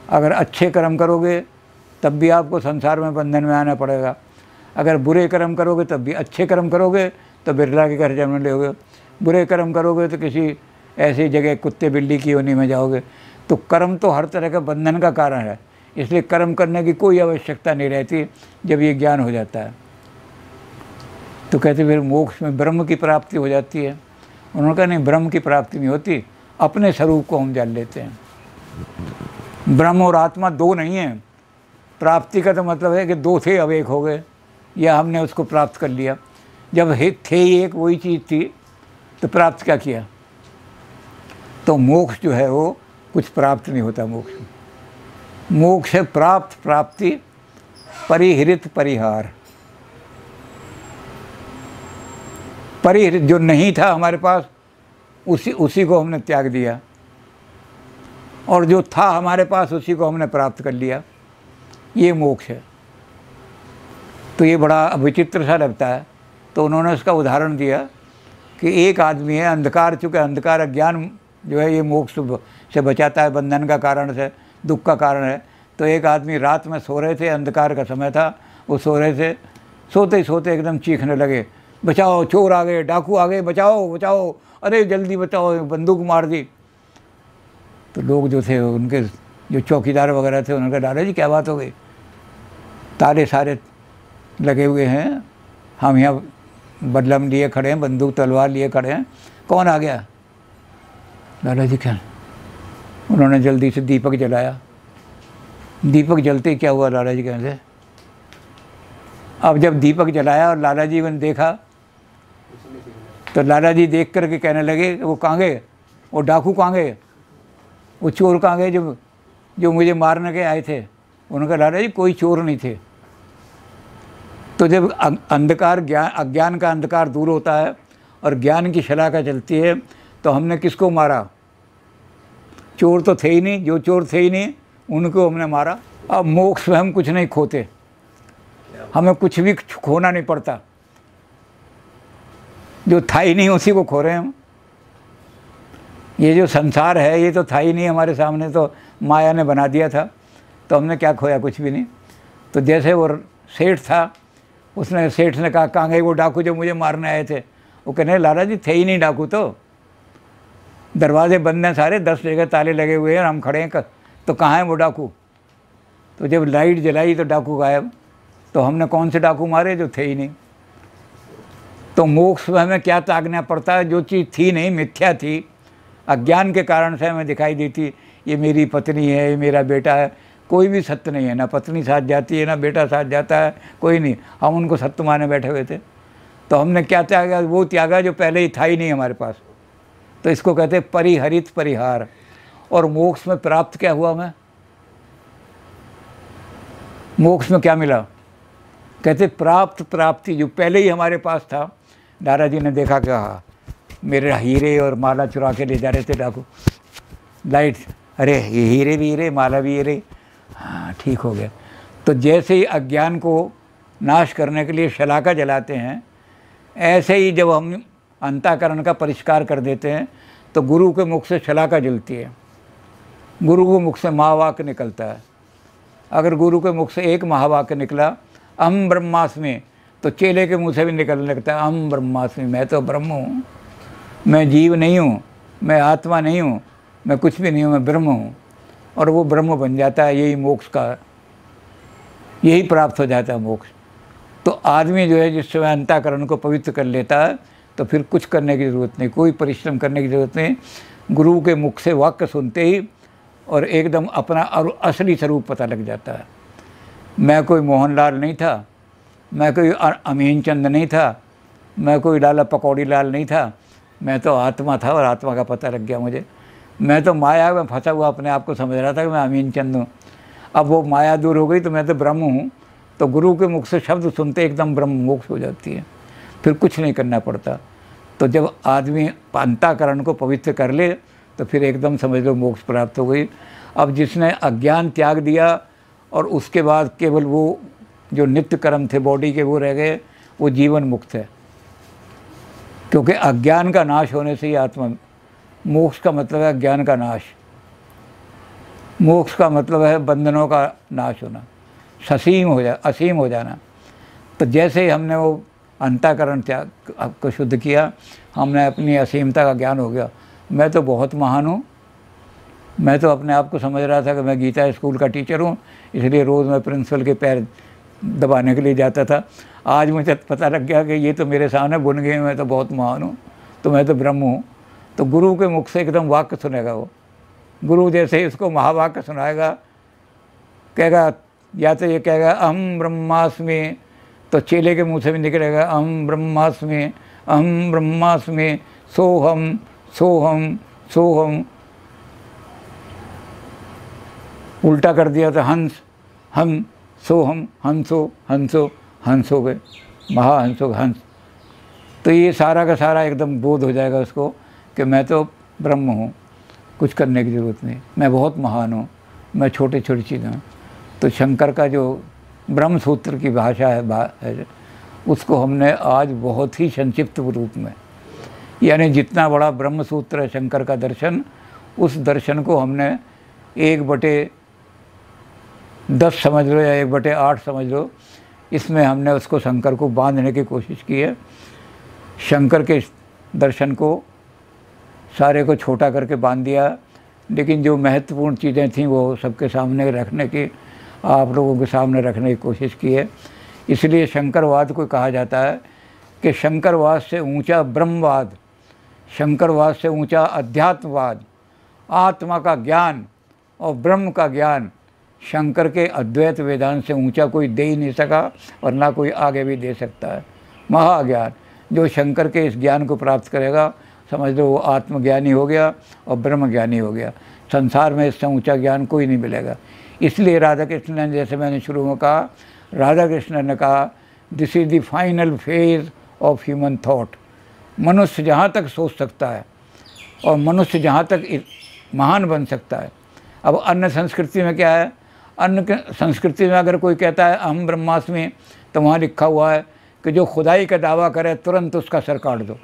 अगर अच्छे कर्म करोगे तब भी आपको संसार में बंधन में आना पड़ेगा, अगर बुरे कर्म करोगे तब भी, अच्छे कर्म करोगे तो बिरला के घर जन्म लोगे, बुरे कर्म करोगे तो किसी ऐसी जगह कुत्ते बिल्ली की योनि में जाओगे। तो कर्म तो हर तरह का बंधन का कारण है, इसलिए कर्म करने की कोई आवश्यकता नहीं रहती जब ये ज्ञान हो जाता है। तो कहते फिर मोक्ष में ब्रह्म की प्राप्ति हो जाती है। उन्होंने कहा नहीं, ब्रह्म की प्राप्ति नहीं होती, अपने स्वरूप को हम जान लेते हैं। ब्रह्म और आत्मा दो नहीं है। प्राप्ति का तो मतलब है कि दो थे अब एक हो गए, या हमने उसको प्राप्त कर लिया। जब थे ही एक वही चीज़ थी तो प्राप्त क्या किया। तो मोक्ष जो है वो कुछ प्राप्त नहीं होता। मोक्ष है प्राप्त, प्राप्ति, परिहृत, परिहार। परिहृत जो नहीं था हमारे पास उसी को हमने त्याग दिया, और जो था हमारे पास उसी को हमने प्राप्त कर लिया, ये मोक्ष है। तो ये बड़ा विचित्र सा लगता है। तो उन्होंने उसका उदाहरण दिया कि एक आदमी है, अंधकार, चूँकि अंधकार अज्ञान जो है ये मोक्ष से बचाता है, बंधन का कारण से, दुख का कारण है। तो एक आदमी रात में सो रहे थे, अंधकार का समय था, वो सो रहे थे, सोते ही सोते एकदम चीखने लगे, बचाओ, चोर आ गए, डाकू आ गए, बचाओ बचाओ, अरे जल्दी बचाओ, बंदूक मार दी। तो लोग जो थे उनके जो चौकीदार वगैरह थे उन्होंने कहा, दादाजी क्या बात हो गई, ताले सारे लगे हुए हैं, हम यहाँ बदलम लिए खड़े हैं, बंदूक तलवार लिए खड़े हैं, कौन आ गया। दादाजी क्या, उन्होंने जल्दी से दीपक जलाया। दीपक जलते ही क्या हुआ, लाला जी कहने से, अब जब दीपक जलाया और लाला जी ने देखा तो लाला जी देख करके कहने लगे, वो कहाँ गए, वो डाकू कहाँ गए, वो चोर कहाँ गए जो मुझे मारने के आए थे। उन्होंने कहा, लाला जी कोई चोर नहीं थे। तो जब अंधकार अज्ञान का अंधकार दूर होता है और ज्ञान की शलाका चलती है तो हमने किसको मारा, चोर तो थे ही नहीं, जो चोर थे ही नहीं उनको हमने मारा। अब मोक्ष में हम कुछ नहीं खोते, हमें कुछ भी खोना नहीं पड़ता, जो था ही नहीं उसी को खो रहे हैं हम। ये जो संसार है ये तो था ही नहीं हमारे सामने, तो माया ने बना दिया था, तो हमने क्या खोया, कुछ भी नहीं। तो जैसे वो सेठ था, उसने सेठ ने कहा, कहाँ गए वो डाकू जो मुझे मारने आए थे। वो कहने, लाला जी थे ही नहीं डाकू, तो दरवाजे बंद हैं सारे, 10 जगह ताले लगे हुए हैं, हम खड़े हैं, तो कहाँ है वो डाकू। तो जब लाइट जलाई तो डाकू गायब। तो हमने कौन से डाकू मारे, जो थे ही नहीं। तो मोक्ष में हमें क्या त्यागना पड़ता है, जो चीज़ थी नहीं, मिथ्या थी, अज्ञान के कारण से हमें दिखाई देती, ये मेरी पत्नी है, ये मेरा बेटा है, कोई भी सत्य नहीं है, ना पत्नी साथ जाती है, ना बेटा साथ जाता है, कोई नहीं, हम उनको सत्य माने बैठे हुए थे। तो हमने क्या त्यागा, वो त्यागा जो पहले ही था ही नहीं हमारे पास। तो इसको कहते हैं परिहरित, परिहार। और मोक्ष में प्राप्त क्या हुआ हमें, मोक्ष में क्या मिला, कहते प्राप्त प्राप्ति जो पहले ही हमारे पास था। दादाजी ने देखा कि हाँ मेरे हीरे और माला चुरा के ले जा रहे थे डाकू, लाइट, अरे ये हीरे भी हीरे, माला भी हीरे, हाँ ठीक हो गया। तो जैसे ही अज्ञान को नाश करने के लिए शलाका जलाते हैं, ऐसे ही जब हम अंतःकरण का परिष्कार कर देते हैं तो गुरु के मुख से शलाका जलती है, गुरु के मुख से महावाक्य निकलता है। अगर गुरु के मुख से एक महावाक्य निकला अहम ब्रह्मास्मि, तो चेले के मुंह से भी निकलने लगता है अहम ब्रह्मास्मि, मैं तो ब्रह्म हूँ, मैं जीव नहीं हूँ, मैं आत्मा नहीं हूँ, मैं कुछ भी नहीं हूँ, मैं ब्रह्म हूँ। और वो ब्रह्म बन जाता है। यही मोक्ष का, यही प्राप्त हो जाता है मोक्ष। तो आदमी जो है जिस समय अंतःकरण को पवित्र कर लेता है तो फिर कुछ करने की ज़रूरत नहीं, कोई परिश्रम करने की ज़रूरत नहीं। गुरु के मुख से वाक्य सुनते ही और एकदम अपना असली स्वरूप पता लग जाता है। मैं कोई मोहनलाल नहीं था, मैं कोई अमीन चंद नहीं था, मैं कोई लाला पकौड़ी लाल नहीं था, मैं तो आत्मा था और आत्मा का पता लग गया मुझे। मैं तो माया में फंसा हुआ अपने आप को समझ रहा था कि मैं अमीन चंद हूँ। अब वो माया दूर हो गई तो मैं तो ब्रह्म हूँ। तो गुरु के मुख से शब्द सुनते एकदम ब्रह्म मोक्ष हो जाती है, फिर कुछ नहीं करना पड़ता। तो जब आदमी अंतःकरण को पवित्र कर ले तो फिर एकदम समझ लो मोक्ष प्राप्त हो गई। अब जिसने अज्ञान त्याग दिया और उसके बाद केवल वो जो नित्य कर्म थे बॉडी के वो रह गए, वो जीवन मुक्त है। क्योंकि अज्ञान का नाश होने से ही आत्मा, मोक्ष का मतलब है ज्ञान का नाश, मोक्ष का मतलब है बंधनों का नाश होना, असीम हो जाना। तो जैसे ही हमने वो अंतःकरण त्याग को शुद्ध किया, हमने अपनी असीमता का ज्ञान हो गया। मैं तो बहुत महान हूँ, मैं तो अपने आप को समझ रहा था कि मैं गीता स्कूल का टीचर हूँ, इसलिए रोज़ मैं प्रिंसिपल के पैर दबाने के लिए जाता था। आज मुझे पता लग गया कि ये तो मेरे सामने बुन गए, मैं तो बहुत महान हूँ, तो मैं तो ब्रह्म हूँ। तो गुरु के मुख से एकदम वाक्य सुनेगा वो। गुरु जैसे ही उसको महावाक्य सुनाएगा, कहेगा, या तो ये कहेगा अहम ब्रह्मास्मि, तो चेले के मुँह से भी निकलेगा अहम ब्रह्मास्मि, अहम ब्रह्मास्मि, सोहम सोहम सोहम। उल्टा कर दिया तो हंस, हम सोहम, हंसो हंसो, हंस हो गए, महाहंसो हंस। तो ये सारा का सारा एकदम बोध हो जाएगा उसको कि मैं तो ब्रह्म हूँ, कुछ करने की ज़रूरत नहीं, मैं बहुत महान हूँ, मैं छोटी छोटी चीज़ें हूँ। तो शंकर का जो ब्रह्म सूत्र की भाषा है उसको हमने आज बहुत ही संक्षिप्त रूप में, यानी जितना बड़ा ब्रह्म सूत्र है शंकर का दर्शन, उस दर्शन को हमने 1/10 समझ लो या 1/8 समझ लो, इसमें हमने उसको शंकर को बांधने की कोशिश की है। शंकर के दर्शन को सारे को छोटा करके बांध दिया, लेकिन जो महत्वपूर्ण चीज़ें थीं वो सबके सामने रखने की, आप लोगों के सामने रखने की कोशिश की है। इसलिए शंकरवाद को कहा जाता है कि शंकरवाद से ऊंचा ब्रह्मवाद, शंकरवाद से ऊंचा अध्यात्मवाद, आत्मा का ज्ञान और ब्रह्म का ज्ञान शंकर के अद्वैत वेदांत से ऊंचा कोई दे ही नहीं सका और ना कोई आगे भी दे सकता है। महाज्ञान, जो शंकर के इस ज्ञान को प्राप्त करेगा, समझ लो वो आत्मज्ञानी हो गया और ब्रह्म ज्ञानी हो गया। संसार में इससे ऊंचा ज्ञान कोई नहीं मिलेगा। इसलिए राधा कृष्ण ने, जैसे मैंने शुरू में कहा, राधा कृष्ण ने कहा this is the final phase of human thought. मनुष्य जहाँ तक सोच सकता है और मनुष्य जहाँ तक महान बन सकता है। अब अन्य संस्कृति में क्या है, अन्य संस्कृति में अगर कोई कहता है अहम ब्रह्मास्मि, तो वहाँ लिखा हुआ है कि जो खुदाई का दावा करे तुरंत उसका सर काट दो।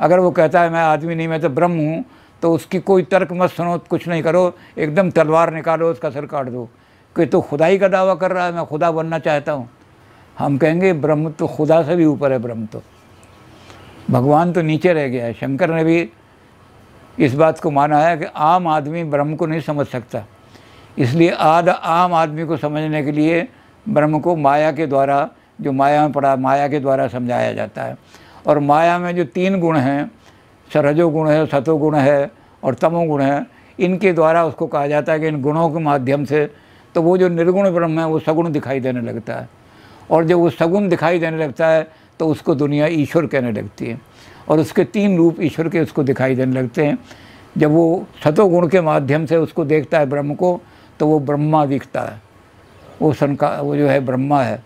अगर वो कहता है मैं आदमी नहीं, मैं तो ब्रह्म हूँ, तो उसकी कोई तर्क मत सुनो, कुछ नहीं करो, एकदम तलवार निकालो, उसका सर काट दो कि तो खुदाई का दावा कर रहा है, मैं खुदा बनना चाहता हूँ। हम कहेंगे ब्रह्म तो खुदा से भी ऊपर है, ब्रह्म तो, भगवान तो नीचे रह गया है। शंकर ने भी इस बात को माना है कि आम आदमी ब्रह्म को नहीं समझ सकता, इसलिए आम आदमी को समझने के लिए ब्रह्म को माया के द्वारा, जो माया में पड़ा, माया के द्वारा समझाया जाता है। और माया में जो 3 गुण हैं, रजोगुण है, सतोगुण है और तमोगुण है, इनके द्वारा उसको कहा जाता है कि इन गुणों के माध्यम से तो वो जो निर्गुण ब्रह्म है वो सगुण दिखाई देने लगता है, और जब वो सगुण दिखाई देने लगता है तो उसको दुनिया ईश्वर कहने लगती है, और उसके 3 रूप ईश्वर के उसको दिखाई देने लगते हैं। जब वो सतोगुण के माध्यम से उसको देखता है ब्रह्म को, तो वो ब्रह्मा दिखता है, वो जो है ब्रह्मा है।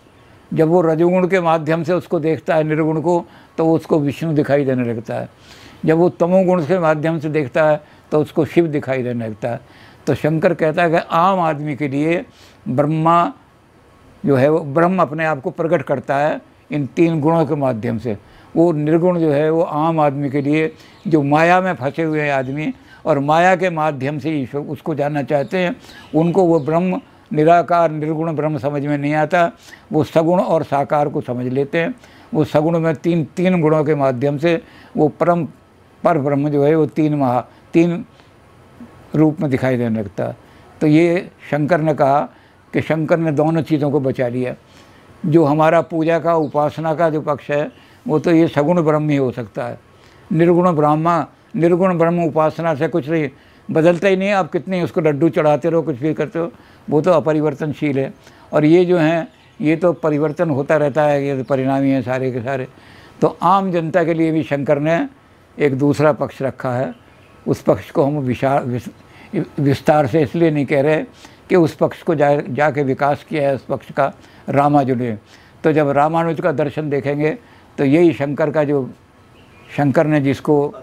जब वो रजोगुण के माध्यम से उसको देखता है निर्गुण को, तो उसको विष्णु दिखाई देने लगता है। जब वो तमोगुण के माध्यम से देखता है तो उसको शिव दिखाई देने लगता है। तो शंकर कहता है कि आम आदमी के लिए ब्रह्मा जो है वो ब्रह्म अपने आप को प्रकट करता है इन 3 गुणों के माध्यम से। वो निर्गुण जो है वो आम आदमी के लिए, जो माया में फंसे हुए हैं आदमी और माया के माध्यम से ईश्वर उसको जानना चाहते हैं, उनको वो ब्रह्म निराकार निर्गुण ब्रह्म समझ में नहीं आता। वो सगुण और साकार को समझ लेते हैं। वो सगुण में तीन गुणों के माध्यम से वो पर ब्रह्म जो है वो 3 रूप में दिखाई देने लगता है। तो ये शंकर ने कहा कि शंकर ने दोनों चीज़ों को बचा लिया। जो हमारा पूजा का उपासना का जो पक्ष है वो तो ये सगुण ब्रह्म ही हो सकता है। निर्गुण ब्रह्म उपासना से कुछ नहीं बदलता ही नहीं है। आप कितने उसको लड्डू चढ़ाते रहो, कुछ भी करते हो, वो तो अपरिवर्तनशील है। और ये जो हैं ये तो परिवर्तन होता रहता है, ये तो परिणामी हैं सारे के सारे। तो आम जनता के लिए भी शंकर ने एक दूसरा पक्ष रखा है। उस पक्ष को हम विस्तार से इसलिए नहीं कह रहे कि उस पक्ष को जाके विकास किया है उस पक्ष का रामानुज ने। तो जब रामानुज का दर्शन देखेंगे तो यही शंकर ने जिसको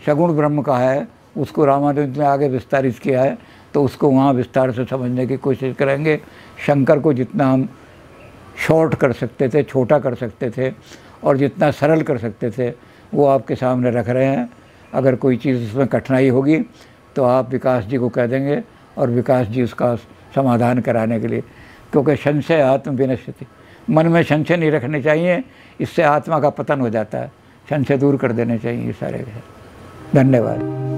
सगुण ब्रह्म कहा है उसको रामानुज ने आगे विस्तारित किया है। तो उसको वहाँ विस्तार से समझने की कोशिश करेंगे। शंकर को जितना हम शॉर्ट कर सकते थे, छोटा कर सकते थे और जितना सरल कर सकते थे वो आपके सामने रख रहे हैं। अगर कोई चीज़ उसमें कठिनाई होगी तो आप विकास जी को कह देंगे और विकास जी उसका समाधान कराने के लिए, क्योंकि संशय आत्म विनश्यति, मन में संशय नहीं रखने चाहिए, इससे आत्मा का पतन हो जाता है। संशय दूर कर देने चाहिए सारे। धन्यवाद।